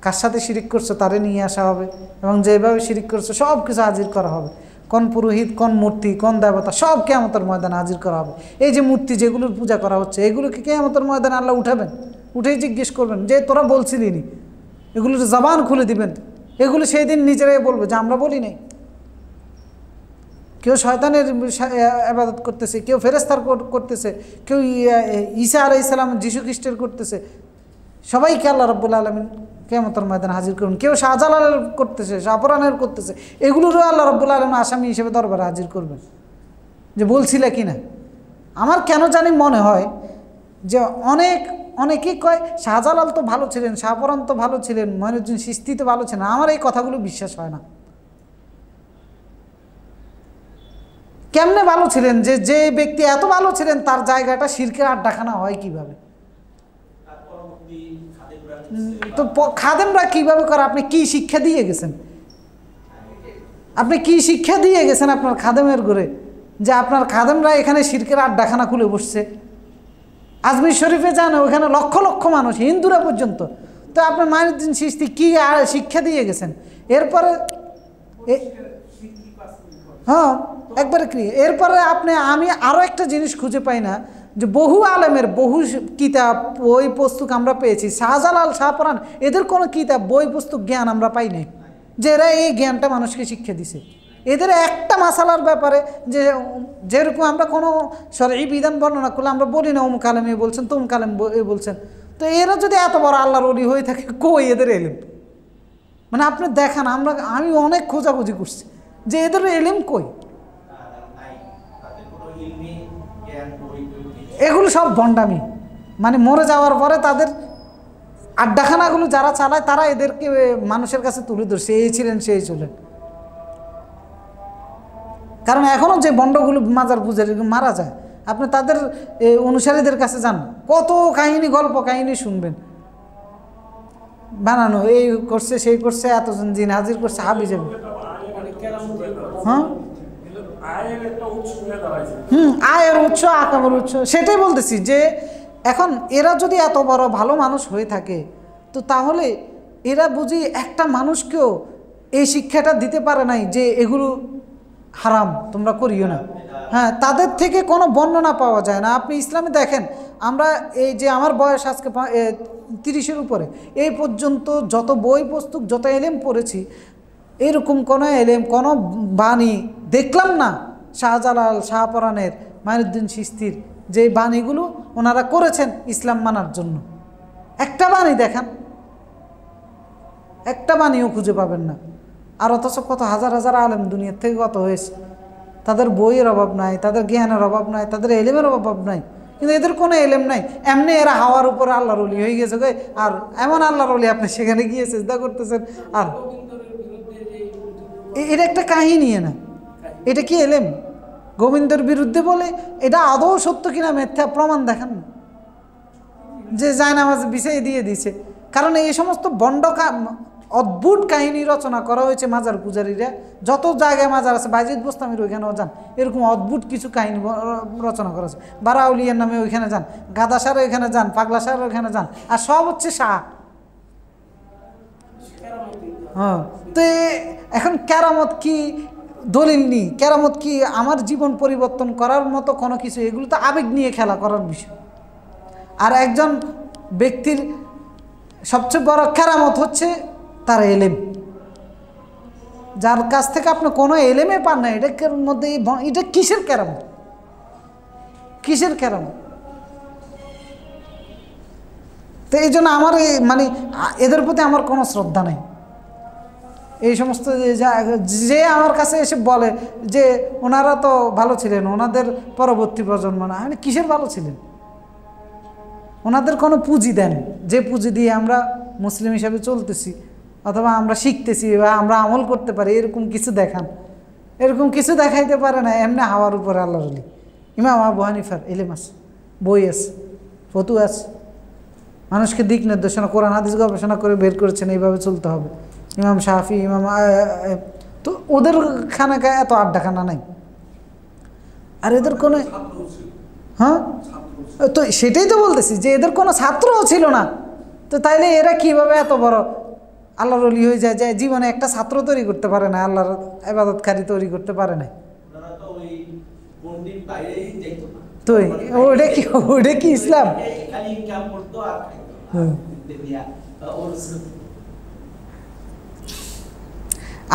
কার সাথে শিরিক করছো তারে নিয়ে আসা হবে, এবং যেভাবে শিরিক করছো সব কিছু হাজির করা হবে। কোন পুরোহিত, কোন মূর্তি, কোন দেবতা, সব কিয়ামতের ময়দানে হাজির করা হবে। এই যে মূর্তি যেগুলোর পূজা করা হচ্ছে, এগুলোকে কিয়ামতের ময়দানে আল্লাহ উঠাবেন, উঠেই জিজ্ঞেস করবেন যে তোরা বলছিলি নি, এগুলোর জবান খুলে দিবেন। এগুলো সেই দিন নিজেরাই বলবে যে আমরা বলি নাই। কেউ শয়তানের ইবাদত করতেছে, কেউ ফেরেশতার করতেছে, কেউ ঈসা আলাইহিস সালাম যীশু খ্রিস্টের করতেছে। সবাইকে আল্লাহ রাব্বুল আলামিন কিয়ামতের ময়দানে হাজির করবেন। কেউ শাহজালালের করতেছে, শাহপরানের করতেছে, এগুলোরও আল্লাহ রাব্বুল আলামিন আসামি হিসেবে দরবারে হাজির করবেন যে বলছিলে কি না। আমার কেন জানি মনে হয় যে অনেকেই কয় শাহজালাল তো ভালো ছিলেন, শাহপরান তো ভালো ছিলেন, মঈনুদ্দিন চিশতি তো ভালো ছিলেন। আমার এই কথাগুলো বিশ্বাস হয় না। কেমনে ভালো ছিলেন? যে ব্যক্তি এত ভালো ছিলেন তার জায়গাটা শিরকের আড্ডাখানা হয় কিভাবে? তো খাদেমরা কিভাবে করে? আপনি কি শিক্ষা দিয়ে গেছেন? আপনি কি শিক্ষা দিয়ে গেছেন আপনার খাদেমের ঘরে যে আপনার খাদেমরা এখানে শিরকের আড্ডাখানা খুলে বসছে? আজমির শরীফে যান, ওখানে লক্ষ লক্ষ মানুষ, হিন্দুরা পর্যন্ত। তো আপনি মঈনুদ্দিন চিশতি কি শিক্ষা দিয়ে গেছেন? এরপরে হ্যাঁ একবারে কি, এরপরে আমি আরও একটা জিনিস খুঁজে পাই না যে বহু আলেমের বহু কিতাব বই পুস্তক আমরা পেয়েছি। শাহজালাল, শাহপরান এদের কোনো কিতাব বই পুস্তক জ্ঞান আমরা পাই নাই যে এরা এই জ্ঞানটা মানুষকে শিক্ষা দিছে। এদের একটা মাসালার ব্যাপারে যে যেরকম আমরা কোনো শরঈ বিধান বর্ণনা করলে আমরা বলি না অমুক আলেম এ বলছেন, তমুক আলেম এ বলছেন। তো এরা যদি এত বড় আল্লাহর ওলি হয়ে থাকে, কই এদের এলেম? মানে আপনি দেখান, আমি অনেক খোঁজাখুঁজি করছি যে এদের এলেম কই। এগুলো সব ভণ্ডামি। মানে মরে যাওয়ার পরে তাদের আড্ডাখানাগুলো যারা চালায় তারা এদেরকে মানুষের কাছে তুলে ধরছে, এই ছিলেন সেই ছিলেন। কারণ এখনও যে ভণ্ডগুলো মাজার পূজারী মারা যায়, আপনি তাদের অনুসারীদের কাছে যান, কত কাহিনী গল্প কাহিনী শুনবেন। বানানো, এই করছে সেই করছে, এতজন জিন হাজির করছে, হাবি যাবে। হ্যাঁ আয়ের উৎস, আকামের উৎস, সেটাই বলতেছি যে এখন এরা যদি এত বড় ভালো মানুষ হয়ে থাকে, তো তাহলে এরা বুঝি একটা মানুষকেও এই শিক্ষাটা দিতে পারে নাই যে এগুলো হারাম, তোমরা করিও না। হ্যাঁ, তাদের থেকে কোনো বর্ণনা পাওয়া যায় না। আপনি ইসলামে দেখেন, আমরা এই যে আমার বয়স আজকে 30-এর উপরে, এই পর্যন্ত যত বই পুস্তক যত এলেম পড়েছি, এরকম কোনো এলেম কোনো বাণী দেখলাম না শাহজালাল, শাহপরানের, মঈনুদ্দিন চিশতির যে বাণীগুলো ওনারা করেছেন ইসলাম মানার জন্য। একটা বাণী দেখান, একটা বাণীও খুঁজে পাবেন না। আর অথচ কত হাজার হাজার আলেম দুনিয়ার থেকে কত হয়েছে, তাদের বইয়ের অভাব নাই, তাদের জ্ঞানের অভাব নাই, তাদের এলেমের অভাব নাই, কিন্তু এদের কোনো এলেম নাই। এমনি এরা হাওয়ার উপরে আল্লাহর ওলি হয়ে গেছে। আর এমন আল্লাহর ওলি আপনি সেখানে গিয়ে সিজদা করতেছেন। আর এটা একটা কাহিনী না, এটা কি এলেম? গোবিন্দের বিরুদ্ধে বলে এটা আদৌ সত্য কিনা মিথ্যা প্রমাণ দেখান না। যে জায়নামাজ বিছিয়ে দিয়ে দিছে। কারণ এই সমস্ত অদ্ভুত কাহিনী রচনা করা হয়েছে মাজার পূজারীরা, যত জায়গায় মাজার আছে, বাইজিদ বোস্তামির ওইখানেও যান, এরকম অদ্ভুত কিছু কাহিনী রচনা করা হয়েছে। বারাউলিয়ার নামে ওইখানে যান, গাদাসার ওইখানে যান, পাগলাসার ওইখানে যান, আর সব হচ্ছে শাহ। হ্যাঁ, তো এখন কেরামত কি দলিল নেই, কেরামত কি আমার জীবন পরিবর্তন করার মতো কোনো কিছু, এগুলো তো আবেগ নিয়ে খেলা করার বিষয়। আর একজন ব্যক্তির সবচেয়ে বড় কেরামত হচ্ছে তার এলেম। যার কাছ থেকে আপনি কোনো এলেমে পান না, এটার মধ্যে এটা কিসের কেরামত, কিসের কেরামত? তো এই জন্য আমার মানে এদের প্রতি আমার কোনো শ্রদ্ধা নেই। এই সমস্ত যে আমার কাছে এসে বলে যে ওনারা তো ভালো ছিলেন, ওনাদের পরবর্তী প্রজন্ম না, মানে কিসের ভালো ছিলেন? ওনাদের কোনো পুঁজি দেন, যে পুঁজি দিয়ে আমরা মুসলিম হিসাবে চলতেছি অথবা আমরা শিখতেছি বা আমরা আমল করতে পারি, এরকম কিছু দেখান। এরকম কিছু দেখাইতে পারে না, এমনি হাওয়ার উপরে আল্লাহর ওলি। ইমাম আবু হানিফার ইলম আছে, বই আছে, ফতোয়া আছে, মানুষকে দিক নির্দেশনা, কোরআন হাদিস গবেষণা করে বের করেছেন এইভাবে চলতে হবে। ইমাম শাফি, ইমাম, তো ওদের খানাকায় এত আড্ডাখানা নাই। আর এদের কোনো, হ্যাঁ তো সেটাই তো বলতেছি যে এদের কোনো ছাত্রও ছিল না, তো তাইলে এরা কিভাবে এত বড় আল্লাহর ওলি হয়ে যায়? যে জীবনে একটা ছাত্র তৈরি করতে পারে না, আল্লাহর ইবাদতকারী তৈরি করতে পারে না। তো ওটা কি ইসলাম?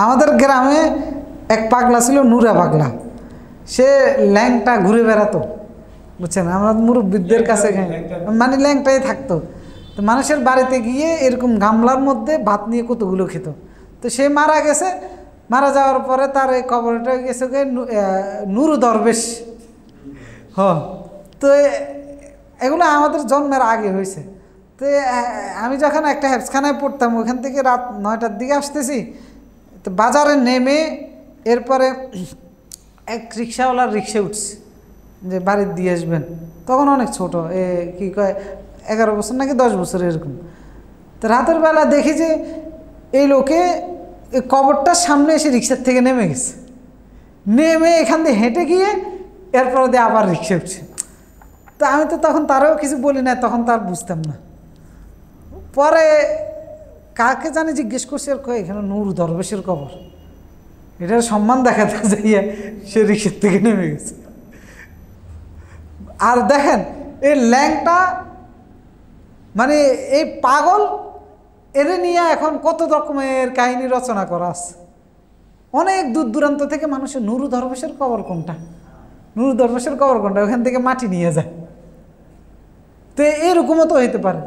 আমাদের গ্রামে এক পাগলা ছিল, নুরা পাগলা। সে ল্যাংটা ঘুরে বেড়াতো, বুঝছেন, আমরা মুরব্বীদের কাছে মানে ল্যাংটাই থাকতো। তো মানুষের বাড়িতে গিয়ে এরকম গামলার মধ্যে ভাত নিয়ে কতগুলো খেত। তো সে মারা গেছে, মারা যাওয়ার পরে তার এই কবরটা গেছে নুরু দরবেশ। তো এগুলো আমাদের জন্মের আগে হয়েছে। তো আমি যখন একটা হেফসখানায় পড়তাম, ওখান থেকে রাত 9টার দিকে আসতেছি, তো বাজারে নেমে এরপরে এক রিক্সাওয়ালার রিক্সা উঠছে যে বাড়ির দিয়ে আসবেন। তখন অনেক ছোট, কি কয় 11 বছর নাকি 10 বছর এরকম। তো রাতের বেলা দেখি যে এই লোকে কবরটার সামনে এসে রিক্সার থেকে নেমে গেছে, নেমে এখান দিয়ে হেঁটে গিয়ে এরপরে দিয়ে আবার রিক্সা উঠছে। তো আমি তো তখন তারাও কিছু বলি না, তখন তার বুঝতাম না। পরে কাকে জানি জিজ্ঞেস করছি, আর কয় এখানে নূর দরবেশের কবর, এটার সম্মান দেখাতে যাইয়া সে রিক্সার থেকে নেমে গেছে। আর দেখেন এই ল্যাংটা, মানে এই পাগল, এর নিয়ে এখন কত রকমের কাহিনী রচনা করা আছে। অনেক দূর দূরান্ত থেকে মানুষের নুরু দরবেশের কবর কোনটা, নুরু দরবেশের কবর কোনটা, ওখান থেকে মাটি নিয়ে যায়। তো এরকমও তো হইতে পারে।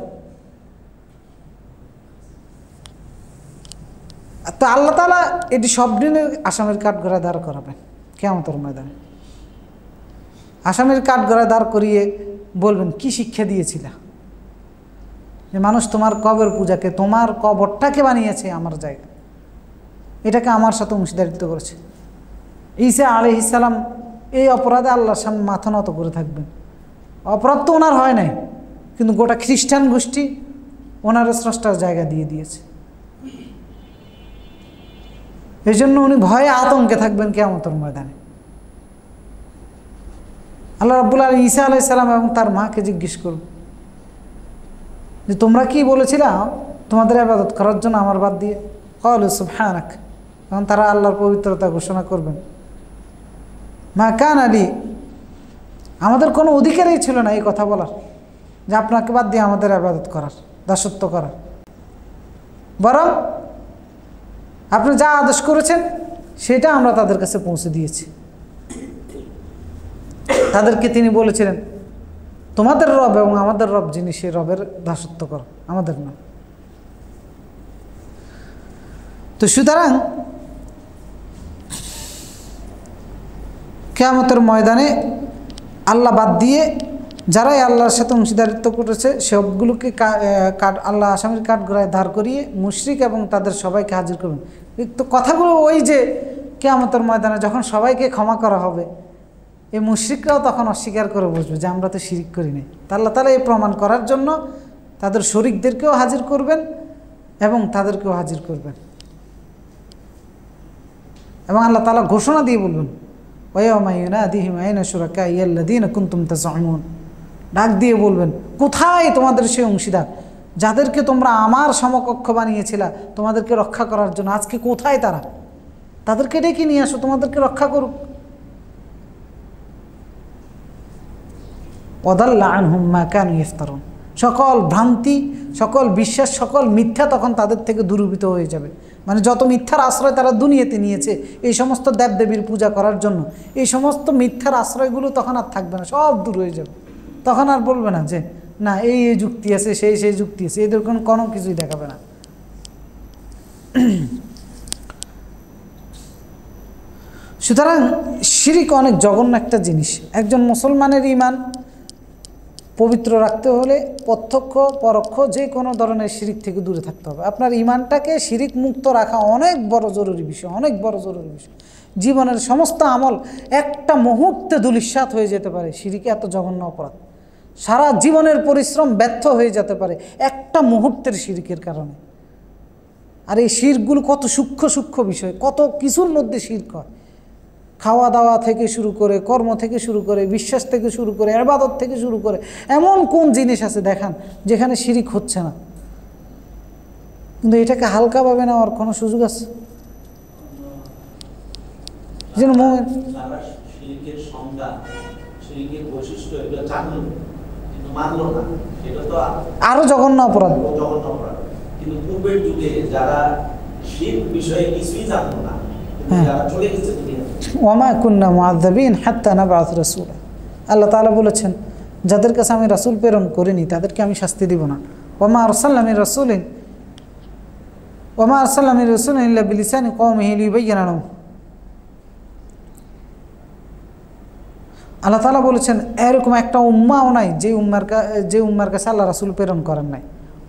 তো আল্লাহ তাআলা এটি সব দিনের আসামের কাঠগড়ায় দাঁড় করাবেন কিয়ামতের ময়দানে। আসামের কাঠগড়ায় দাঁড় করিয়ে বলবেন, কি শিক্ষা দিয়েছিলা? যে মানুষ তোমার কবর পূজাকে, তোমার কবরটাকে বানিয়েছে আমার জায়গা, এটাকে আমার সাথে অংশীদারিত্ব করেছে। ঈসা আলাইহিস সালাম এই অপরাধে আল্লাহর সামনে মাথা নত করে থাকবেন। অপরাধ তো ওনার হয় নাই, কিন্তু গোটা খ্রিস্টান গোষ্ঠী ওনার স্রষ্টার জায়গা দিয়ে দিয়েছে। এই জন্য উনি ভয়ে আতঙ্কে থাকবেন কিয়ামতের ময়দানে। আল্লাহ রাব্বুল আলামিন ঈসা আলাইহিস সালাম এবং তার মাকে জিজ্ঞেস করুন যে তোমরা কি বলেছিলা তোমাদের ইবাদত করার জন্য আমার বাদ দিয়ে? ক্বালু সুবহানাক, তখন তারা আল্লাহর পবিত্রতা ঘোষণা করবেন, মা কানা লি, আমাদের কোনো অধিকারই ছিল না এই কথা বলার যে আপনাকে বাদ দিয়ে আমাদের ইবাদত করার, দাসত্ব করার। বরং আপনি যা আদেশ করেছেন সেটা আমরা তাদের কাছে পৌঁছে দিয়েছি। তাদেরকে তিনি বলেছিলেন, তোমাদের রব এবং আমাদের রব যিনি, সে রবের দাসত্ব করো, আমাদের না। তো সুতরাং কিয়ামতের ময়দানে আল্লাহ বাদ দিয়ে যারাই আল্লাহর সাথে অংশীদারিত্ব করেছে সবগুলোকে আল্লাহ আসামির কাঠগড়ায় দাঁড় করিয়ে মুশরিক এবং তাদের সবাইকে হাজির করবেন। তো কথাগুলো ওই যে কিয়ামতের ময়দানে যখন সবাইকে ক্ষমা করা হবে, এই মুশরিকরাও তখন অস্বীকার করে বসবে যে আমরা তো শিরিক করি নাই। তা আল্লাহ তাআলা এই প্রমাণ করার জন্য তাদের শরীকদেরকেও হাজির করবেন এবং তাদেরকেও হাজির করবেন। এবং আল্লাহ তাআলা ঘোষণা দিয়ে বলবেন, ওয়ায়াউমা ইউনাদিহিম আইনা শুরাকাইয়া আল্লাযীনা কুনতুম তাযউমুন, ডাক দিয়ে বলবেন, কোথায় তোমাদের সেই অংশীদার যাদেরকে তোমরা আমার সমকক্ষ বানিয়েছিলা তোমাদেরকে রক্ষা করার জন্য, আজকে কোথায় তারা? তাদেরকে ডেকে নিয়ে আসো, তোমাদেরকে রক্ষা করুক। ওয়াদাল্লা আনহুম মা কানু ইফতারুন, সকল ভ্রান্তি, সকল বিশ্বাস, সকল মিথ্যা তখন তাদের থেকে দূরীভূত হয়ে যাবে। মানে যত মিথ্যার আশ্রয় তারা দুনিয়াতে নিয়েছে এই সমস্ত দেবদেবীর পূজা করার জন্য, এই সমস্ত মিথ্যার আশ্রয়গুলো তখন আর থাকবে না, সব দূর হয়ে যাবে। তখন আর বলবে না যে না এই যুক্তি আছে, সেই যুক্তি আছে, এদের কোনো কিছুই দেখাবে না। সুতরাং শিরিক অনেক জঘন্য একটা জিনিস। একজন মুসলমানের ঈমান পবিত্র রাখতে হলে প্রত্যক্ষ পরোক্ষ যে কোনো ধরনের শিরিক থেকে দূরে থাকতে হবে। আপনার ঈমানটাকে শিরিক মুক্ত রাখা অনেক বড় জরুরি বিষয়, অনেক বড় জরুরি বিষয়। জীবনের সমস্ত আমল একটা মুহূর্তে ধূলিসাৎ হয়ে যেতে পারে, শিরিক এত জঘন্য অপরাধ। সারা জীবনের পরিশ্রম ব্যর্থ হয়ে যেতে পারে একটা মুহূর্তের শিরকের কারণে। আর এই শিরকগুলো কত সূক্ষ্ম সূক্ষ্ম বিষয়, কত কিছুর মধ্যে শিরক হয়। খাওয়া দাওয়া থেকে শুরু করে, কর্ম থেকে শুরু করে, বিশ্বাস থেকে শুরু করে, ইবাদত থেকে শুরু করে, এমন কোন জিনিস আছে দেখান যেখানে শিরিক হচ্ছে না? কিন্তু এটাকে হালকাভাবে নেওয়ার কোনো সুযোগ আছে? যেন মুমিন আরো জঘন্য অপরাধ। কিন্তু পূর্বের যুগে যারা শিরক বিষয়ে কিছুই জানতো না, যারা চলে গেছে ওয়ামা কুন্না মুআযযাবিন হাত্তা নাবআথ রাসূলা, আল্লাহ তাআলা বলেছেন যাদের কাছে আমি রাসূল প্রেরণ করিনি তাদেরকে আমি শাস্তি দিব না। ওয়ামা আরসালনা মির রাসূলিন ইল্লা বিলিসানি কওমিহি লিয়ুবাইয়িনা লাহুম, আল্লাহ তাআলা বলেছেন এরকম একটা উম্মাও নাই যে উম্মার কাছে আল্লাহ রাসূল প্রেরণ করেন নাই।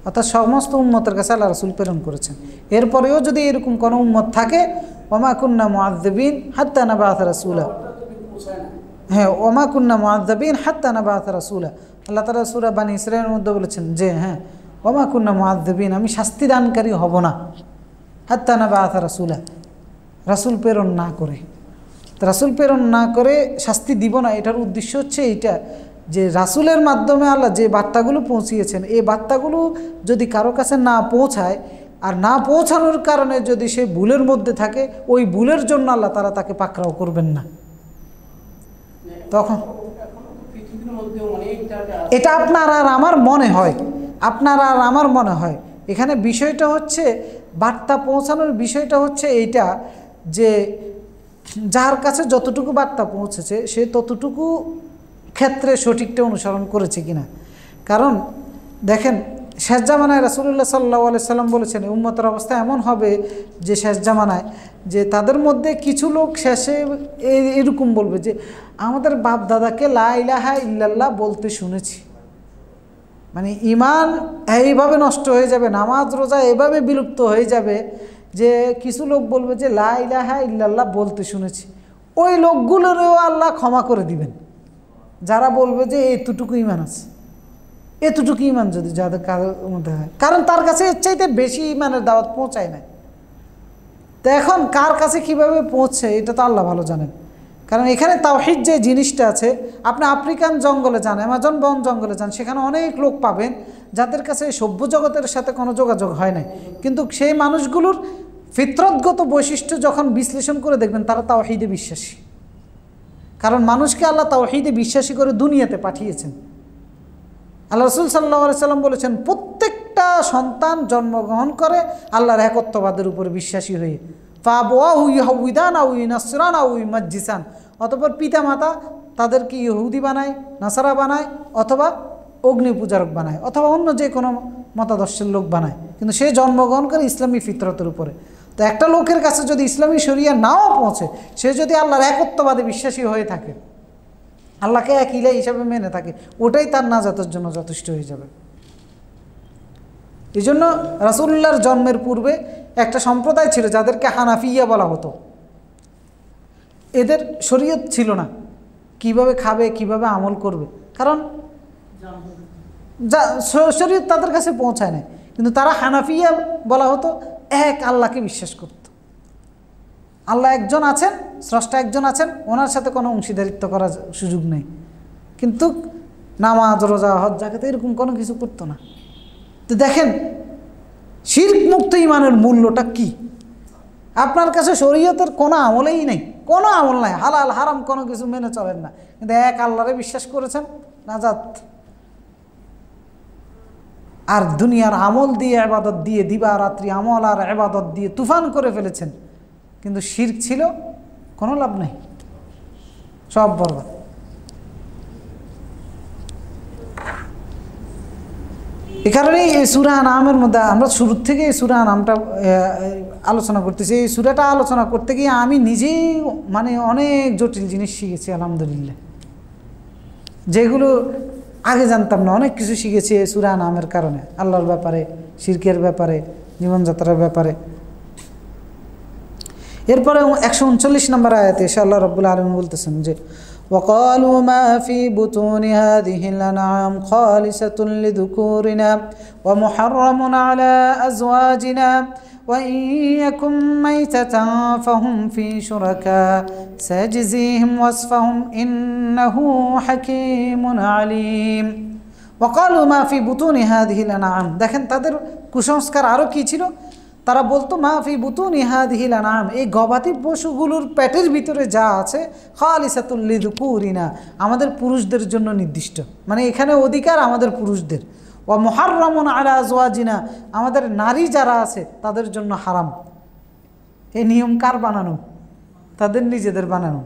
অর্থাৎ সমস্ত উম্মতের কাছে আল্লাহ রাসূল প্রেরণ করেছেন। এরপরেও যদি এরকম কোনো উম্মত থাকে, ওয়ামা কুন্না মুআযযাবিন হাত্তা নাবআথ রাসূলা, হ্যাঁ ওয়ামা কুন্না মুআযযাবিন হাত্তা নাবআথ রাসূলা, আল্লাহ তাআলা সূরা বানী ইসরাঈলের মধ্যে বলেছেন যে হ্যাঁ ওয়ামা কুন্না মুআযযাবিন, আমি শাস্তি দানকারী হব না, হাত্তা নাবআথ রাসূলা, রাসূল প্রেরণ না করে। রাসূল প্রেরণ না করে শাস্তি দিব না, এটার উদ্দেশ্য হচ্ছে এইটা যে রাসূলের মাধ্যমে আল্লাহ যে বার্তাগুলো পৌঁছিয়েছেন, এই বার্তাগুলো যদি কারো কাছে না পৌঁছায় আর না পৌঁছানোর কারণে যদি সে ভুলের মধ্যে থাকে, ওই ভুলের জন্য আল্লাহ তাআলা তাকে পাকড়াও করবেন না। তখন এটা আপনার আর আমার মনে হয়, এখানে বিষয়টা হচ্ছে বার্তা পৌঁছানোর বিষয়টা হচ্ছে এইটা যে যার কাছে যতটুকু বার্তা পৌঁছেছে সে ততটুকু ক্ষেত্রে সঠিকটা অনুসরণ করেছে কিনা। কারণ দেখেন শেষ জামানায় রাসূলুল্লাহ সাল্লাল্লাহু আলাইহি সাল্লাম বলেছেন উম্মতের অবস্থা এমন হবে যে শেষ জামানায় যে তাদের মধ্যে কিছু লোক শেষে এরকম বলবে যে আমাদের বাপ দাদাকে লা ইলাহা ইল্লাল্লাহ বলতে শুনেছি। মানে ঈমান এইভাবে নষ্ট হয়ে যাবে, নামাজ রোজা এভাবে বিলুপ্ত হয়ে যাবে যে কিছু লোক বলবে যে লা ইলাহা ইল্লাল্লাহ বলতে শুনেছি। ওই লোকগুলোরও আল্লাহ ক্ষমা করে দিবেন যারা বলবে যে এতটুকু ঈমান আছে, এতটুকু ঈমান যদি যাদের কারোর মধ্যে হয়, কারণ তার কাছে এর চাইতে বেশি ঈমানের দাওয়াত পৌঁছায় না। তো এখন কার কাছে কিভাবে পৌঁছছে এটা তো আল্লাহ ভালো জানেন। কারণ এখানে তাওহীদ যে জিনিসটা আছে, আপনি আফ্রিকান জঙ্গলে যান, অ্যামাজন বন জঙ্গলে যান, সেখানে অনেক লোক পাবেন যাদের কাছে সভ্য জগতের সাথে কোনো যোগাযোগ হয় না, কিন্তু সেই মানুষগুলোর ফিতরতগত বৈশিষ্ট্য যখন বিশ্লেষণ করে দেখবেন তারা তাওহীদে বিশ্বাসী। কারণ মানুষকে আল্লাহ তাওহীদে বিশ্বাসী করে দুনিয়াতে পাঠিয়েছেন। আল্লাহ রাসূল সাল্লাল্লাহু আলাইহি সাল্লাম বলেছেন প্রত্যেকটা সন্তান জন্মগ্রহণ করে আল্লাহর একত্ববাদের উপরে বিশ্বাসী হয়ে, ফাআবওয়াহু ইউহাউইদান আও ইউনাসরান আও ইউমাজ্জিসান, অতঃপর পিতা মাতা তাদেরকে ইহুদি বানায়, নাসারা বানায়, অথবা অগ্নি পূজারক বানায়, অথবা অন্য যে কোনো মতাদর্শের লোক বানায়, কিন্তু সে জন্মগ্রহণ করে ইসলামী ফিতরতের উপরে। তো একটা লোকের কাছে যদি ইসলামী শরিয়া নাও পৌঁছে, সে যদি আল্লাহর একত্ববাদে বিশ্বাসী হয়ে থাকে, আল্লাহকে এক ইলাহ হিসাবে মেনে থাকে, ওটাই তার নাজাতের জন্য যথেষ্ট হয়ে যাবে। এই জন্য রাসূলুল্লাহর জন্মের পূর্বে একটা সম্প্রদায় ছিল যাদেরকে হানাফিয়া বলা হতো। এদের শরীয়ত ছিল না, কিভাবে খাবে, কিভাবে আমল করবে, কারণ যা শরীয়ত তাদের কাছে পৌঁছায় না। কিন্তু তারা হানাফিয়া বলা হতো, এক আল্লাহকে বিশ্বাস করত। আল্লাহ একজন আছেন, স্রষ্টা একজন আছেন, ওনার সাথে কোনো অংশীদারিত্ব করার সুযোগ নেই। কিন্তু নামাজ, রোজা, হজ, যাকাত এরকম কোনো কিছু করতো না। তো দেখেন শিরক মুক্ত ঈমানের মূল্যটা কি। আপনার কাছে শরীয়তের কোনো আমলেই নেই, কোনো আমল নাই, হালাল হারাম কোনো কিছু মেনে চলেন না, কিন্তু এক আল্লাহরে বিশ্বাস করেছেন, নাজাত। আর দুনিয়ার আমল দিয়ে, ইবাদত দিয়ে, দিবা রাত্রি আমল আর ইবাদত দিয়ে তুফান করে ফেলেছেন, কিন্তু শিরক ছিল, কোনো লাভ নেই, সব বরবাদ। এ কারণেই এই সূরা আনআমের মধ্যে আমরা শুরু থেকে এই সূরা আনআমটা আলোচনা করতেছি। এই সূরাটা আলোচনা করতে গিয়ে আমি নিজেই মানে অনেক জটিল জিনিস শিখেছি আলহামদুলিল্লাহ, যেগুলো আগে জানতাম না। অনেক কিছু শিখেছি এই সূরা আনআমের কারণে, আল্লাহর ব্যাপারে, শিরকের ব্যাপারে, জীবনযাত্রার ব্যাপারে। এরপরে 139 নম্বর আয়াতে এসে আল্লাহ রাব্বুল আলামিন বলতেছেন যে وقالوا ما في بطون هذه الأنعام خالصة لذكورنا ومحرم على أزواجنا وإن يكن ميتة فهم في شركاء سيجزيهم وصفهم إنه حكيم عليم وقالوا ما في بطون هذه الأنعام। দেখেন তাদের কুসংস্কার আরও কী ছিল। তারা বলতো মা ফি বুতুনি হাযিহিল আনআম, এই গবাদি পশুগুলোর পেটের ভিতরে যা আছে, খালিসাতুল লিযুকুরিনা, আমাদের পুরুষদের জন্য নির্দিষ্ট, মানে এখানে অধিকার আমাদের পুরুষদের। ওয়া মুহাররামুন আলা আজওয়াজিনা, আমাদের নারী যারা আছে তাদের জন্য হারাম। এই নিয়ম কার বানানো? তাদের নিজেদের বানানো।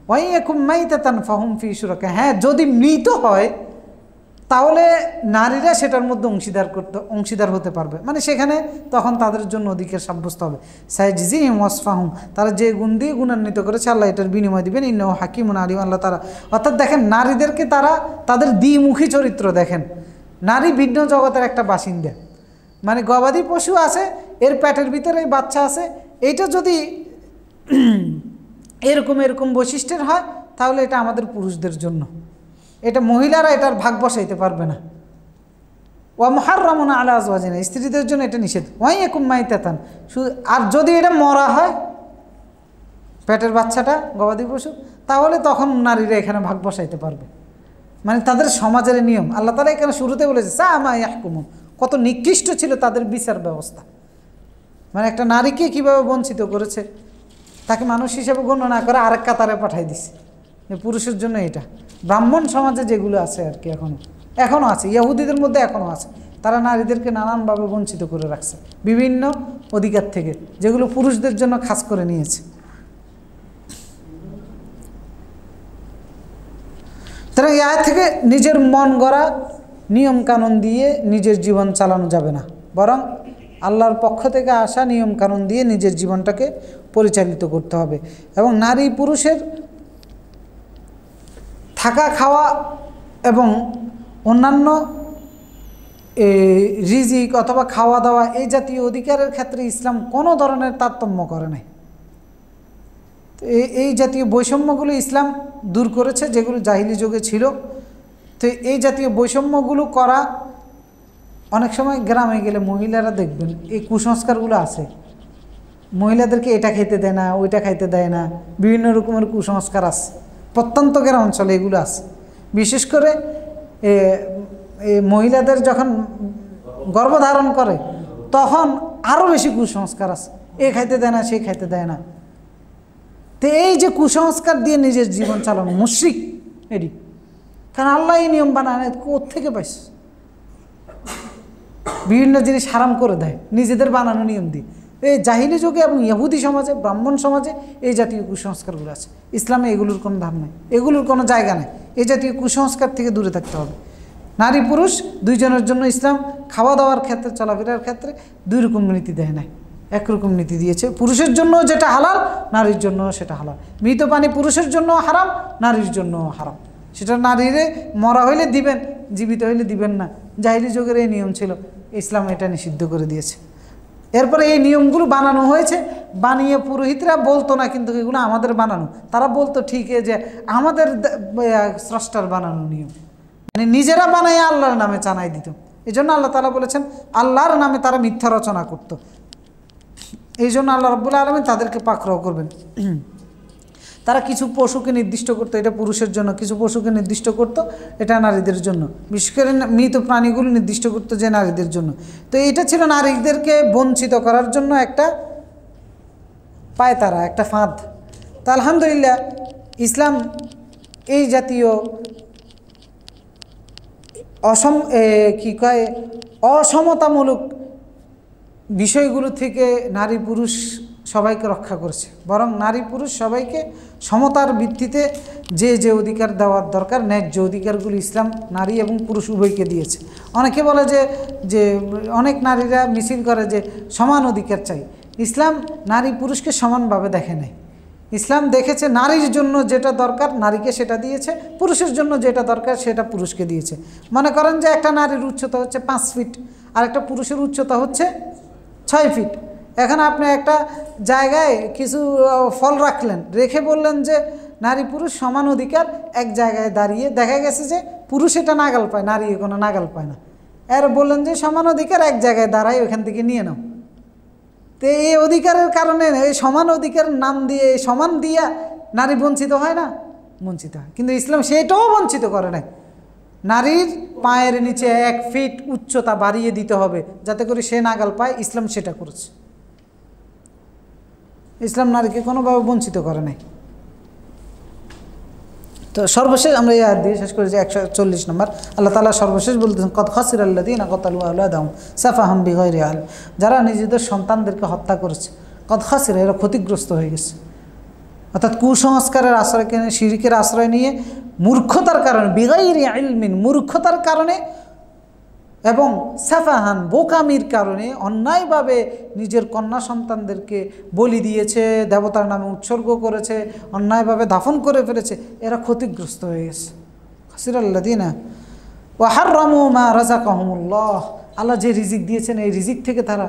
ওয়া ইয়াকুম মাইতাতান ফাহুম ফি শুরাকা, হ্যাঁ যদি মৃত হয় তাহলে নারীরা সেটার মধ্যে অংশীদার হতে পারবে, মানে সেখানে তখন তাদের জন্য অধিকার সাব্যস্ত হবে। সাইজিহিম ওয়াসফাহুম, তারা যে গুণ দিয়ে গুণান্বিত করেছে আল্লাহ এটার বিনিময় দিবেন। ইন্নাহু হাকিমুন আলিম, আল্লাহ তারা। অর্থাৎ দেখেন নারীদেরকে তারা তাদের দ্বিমুখী চরিত্র দেখেন। নারী ভিন্ন জগতের একটা বাসিন্দা, মানে গবাদি পশু আছে, এর পেটের ভিতরে বাচ্চা আছে, এইটা যদি এরকম এরকম বৈশিষ্ট্যের হয় তাহলে এটা আমাদের পুরুষদের জন্য, এটা মহিলারা এটার ভাগ বসাইতে পারবে না। ওয়া মুহাররামুন আলা আজওয়াজিনা, স্ত্রীদের জন্য এটা নিষেধ। ওয়া ইয়াকুম মাইতাতান, আর যদি এটা মরা হয় পেটের বাচ্চাটা গবাদি পশু, তাহলে তখন নারীরা এখানে ভাগ বসাইতে পারবে, মানে তাদের সমাজের নিয়ম। আল্লাহ তাআলা এখানে শুরুতে বলেছে সামা ইয়াহকুমুন, কত নিকৃষ্ট ছিল তাদের বিচার ব্যবস্থা, মানে একটা নারীকে কিভাবে বঞ্চিত করেছে, তাকে মানুষ হিসেবে গণ্য না করে আরেক কাতারে পাঠাই দিছে, পুরুষের জন্য এটা। ব্রাহ্মণ সমাজে যেগুলো আছে আর কি, এখনও আছে, ইহুদিদের মধ্যে এখনও আছে, তারা নারীদেরকে নানানভাবে বঞ্চিত করে রাখছে বিভিন্ন অধিকার থেকে, যেগুলো পুরুষদের জন্য খাস করে নিয়েছে। তারা এই আয়াত থেকে নিজের মন গড়া নিয়ম কানুন দিয়ে নিজের জীবন চালানো যাবে না, বরং আল্লাহর পক্ষ থেকে আসা নিয়ম কানুন দিয়ে নিজের জীবনটাকে পরিচালিত করতে হবে। এবং নারী পুরুষের থাকা খাওয়া এবং অন্যান্য রিজিক অথবা খাওয়া দাওয়া এই জাতীয় অধিকারের ক্ষেত্রে ইসলাম কোনো ধরনের তারতম্য করে নাই। এই জাতীয় বৈষম্যগুলো ইসলাম দূর করেছে, যেগুলো জাহিলি যুগে ছিল। তো এই জাতীয় বৈষম্যগুলো করা, অনেক সময় গ্রামে গেলে মহিলারা দেখবেন এই কুসংস্কারগুলো আছে, মহিলাদেরকে এটা খাইতে দেয় না, ওইটা খাইতে দেয় না, বিভিন্ন রকমের কুসংস্কার আছে প্রত্যন্ত গ্রাম অঞ্চলে, এগুলো আছে। বিশেষ করে মহিলাদের যখন গর্ভধারণ করে তখন আরও বেশি কুসংস্কার আছে, এ খাইতে দেয় না, সে খাইতে দেয় না। তো এই যে কুসংস্কার দিয়ে নিজের জীবন চালানো মুশরিক এটি, কারণ আল্লাহ এই নিয়ম বানায় কোত্থেকে পাইছে, বিভিন্ন জিনিস হারাম করে দেয় নিজেদের বানানো নিয়ম দিয়ে। এই জাহিলি যুগে এবং ইহুদি সমাজে, ব্রাহ্মণ সমাজে এই জাতীয় কুসংস্কারগুলো আছে। ইসলামে এগুলোর কোনো ধার নেই, এগুলোর কোনো জায়গা নেই। এই জাতীয় কুসংস্কার থেকে দূরে থাকতে হবে। নারী পুরুষ দুইজনের জন্য ইসলাম খাওয়া দাওয়ার ক্ষেত্রে, চলাফেরার ক্ষেত্রে দুই রকম নীতি দেয় নাই, একরকম নীতি দিয়েছে। পুরুষের জন্য যেটা হালাল, নারীর জন্য সেটা হালাল। মৃত পানি পুরুষের জন্য হারাম, নারীর জন্য হারাম। সেটা নারীরে মরা হইলে দিবেন, জীবিত হইলে দিবেন না। জাহিলি যুগের এই নিয়ম ছিল, ইসলাম এটা নিষিদ্ধ করে দিয়েছে। এরপরে এই নিয়মগুলো বানানো হয়েছে, বানিয়ে পুরোহিতরা বলতো না কিন্তু এগুলো আমাদের বানানো, তারা বলতো ঠিকই যে আমাদের স্রষ্টার বানানো নিয়ম, মানে নিজেরা বানাই আল্লাহর নামে চানাই দিত। এই জন্য আল্লাহ তাআলা বলেছেন আল্লাহর নামে তারা মিথ্যা রচনা করত। এই জন্য আল্লাহ রাব্বুল আলামিন তাদেরকে পাকড়াও করবেন। তারা কিছু পশুকে নির্দিষ্ট করতো এটা পুরুষের জন্য, কিছু পশুকে নির্দিষ্ট করতো এটা নারীদের জন্য, বিশেষ করে মৃত প্রাণীগুলো নির্দিষ্ট করতো যে নারীদের জন্য। তো এটা ছিল নারীদেরকে বঞ্চিত করার জন্য একটা পায়তারা, একটা ফাঁদ। তো আলহামদুলিল্লাহ ইসলাম এই জাতীয় অসমতামূলক বিষয়গুলো থেকে নারী পুরুষ সবাইকে রক্ষা করেছে, বরং নারী পুরুষ সবাইকে সমতার ভিত্তিতে যে যে অধিকার দেওয়ার দরকার ন্যায্য অধিকারগুলো ইসলাম নারী এবং পুরুষ উভয়কে দিয়েছে। অনেকে বলে যে অনেক নারীরা মিছিল করে যে সমান অধিকার চাই। ইসলাম নারী পুরুষকে সমানভাবে দেখে নাই। ইসলাম দেখেছে নারীর জন্য যেটা দরকার নারীকে সেটা দিয়েছে, পুরুষের জন্য যেটা দরকার সেটা পুরুষকে দিয়েছে। মনে করেন যে একটা নারীর উচ্চতা হচ্ছে 5 ফিট আর একটা পুরুষের উচ্চতা হচ্ছে 6 ফিট। এখন আপনি একটা জায়গায় কিছু ফল রাখলেন, রেখে বললেন যে নারী পুরুষ সমান অধিকার, এক জায়গায় দাঁড়িয়ে দেখা গেছে যে পুরুষ এটা নাগাল পায়, নারী কোনো নাগাল পায় না। এর বললেন যে সমান অধিকার, এক জায়গায় দাঁড়ায় ওখান থেকে নিয়ে নাও। তো এই অধিকারের কারণে এই সমান অধিকারের নাম দিয়ে সমান দিয়া নারী বঞ্চিত হয় না? বঞ্চিত হয়। কিন্তু ইসলাম সেটাও বঞ্চিত করে নাই। নারীর পায়ের নিচে 1 ফিট উচ্চতা বাড়িয়ে দিতে হবে যাতে করে সে নাগাল পায়, ইসলাম সেটা করেছে। ইসলাম নারীকে কোনোভাবে বঞ্চিত করে নাই। তো সর্বশেষ আমরা এই আয়াত দিয়ে শেষ করেছি 140 নম্বর। আল্লাহ তাআলা সর্বশেষ বলতেছেন কদ খাসিরাল্লাযীনা কাতালু আওলাদাহুম সাফাহাম বিগাইরি ইলম, যারা নিজেদের সন্তানদেরকে হত্যা করেছে, কদ খাসিরা, এরা ক্ষতিগ্রস্ত হয়ে গেছে। অর্থাৎ কুসংস্কারের আশ্রয় নিয়ে, শিরকের আশ্রয় নিয়ে, মূর্খতার কারণে, বিগাইরি ইলমিন, মূর্খতার কারণে এবং সাফাহান, বোকামির কারণে অন্যায়ভাবে নিজের কন্যা সন্তানদেরকে বলি দিয়েছে, দেবতার নামে উৎসর্গ করেছে, অন্যায়ভাবে দাফন করে ফেলেছে, এরা ক্ষতিগ্রস্ত হয়ে গেছে। খাসিরাল্লাযীনা ওয়া হাররামু মা রাযাকাহুমুল্লাহ, আল্লাহ যে রিজিক দিয়েছেন এই রিজিক থেকে তারা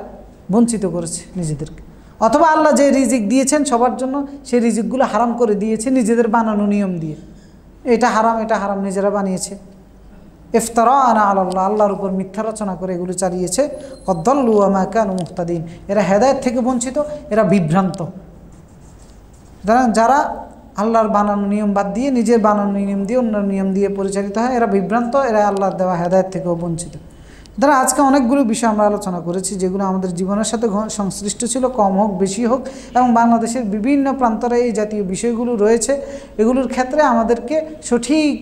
বঞ্চিত করেছে নিজেদেরকে। অথবা আল্লাহ যে রিজিক দিয়েছেন সবার জন্য সেই রিজিকগুলো হারাম করে দিয়েছে নিজেদের বানানো নিয়ম দিয়ে। এটা হারাম, এটা হারাম নিজেরা বানিয়েছে। ইফতারানা আলাল্লাহ, আল্লাহর উপর মিথ্যা রচনা করে এগুলো চালিয়েছে। কদ্দাল্লু ওয়া মা কানু মুহতাদিন, এরা হেদায়েত থেকে বঞ্চিত, এরা বিভ্রান্ত। যারা আল্লাহর বানানো নিয়ম বাদ দিয়ে নিজের বানানো নিয়ম দিয়ে অন্য নিয়ম দিয়ে পরিচালিত হয়, এরা বিভ্রান্ত, এরা আল্লাহর দেওয়া হেদায়েত থেকেও বঞ্চিত। দ্বারা আজকে অনেকগুলো বিষয় আমরা আলোচনা করেছি যেগুলো আমাদের জীবনের সাথে সংশ্লিষ্ট ছিল, কম হোক বেশি হোক, এবং বাংলাদেশের বিভিন্ন প্রান্তরে এই জাতীয় বিষয়গুলো রয়েছে। এগুলোর ক্ষেত্রে আমাদেরকে সঠিক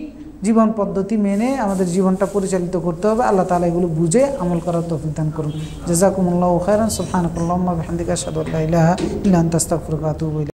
জীবন পদ্ধতি মেনে আমাদের জীবনটা পরিচালিত করতে হবে। আল্লাহ তাআলা এগুলো বুঝে আমল করার তৌফিক দান করুন। জাযাকুমুল্লাহু খাইরান। সুবহানাকাল্লাহুম্মা ওয়া বিহামদিকা আশহাদু আল্লা ইলাহা ইল্লা আনতা আস্তাগফিরুকা ওয়া আতুবু ইলাইক।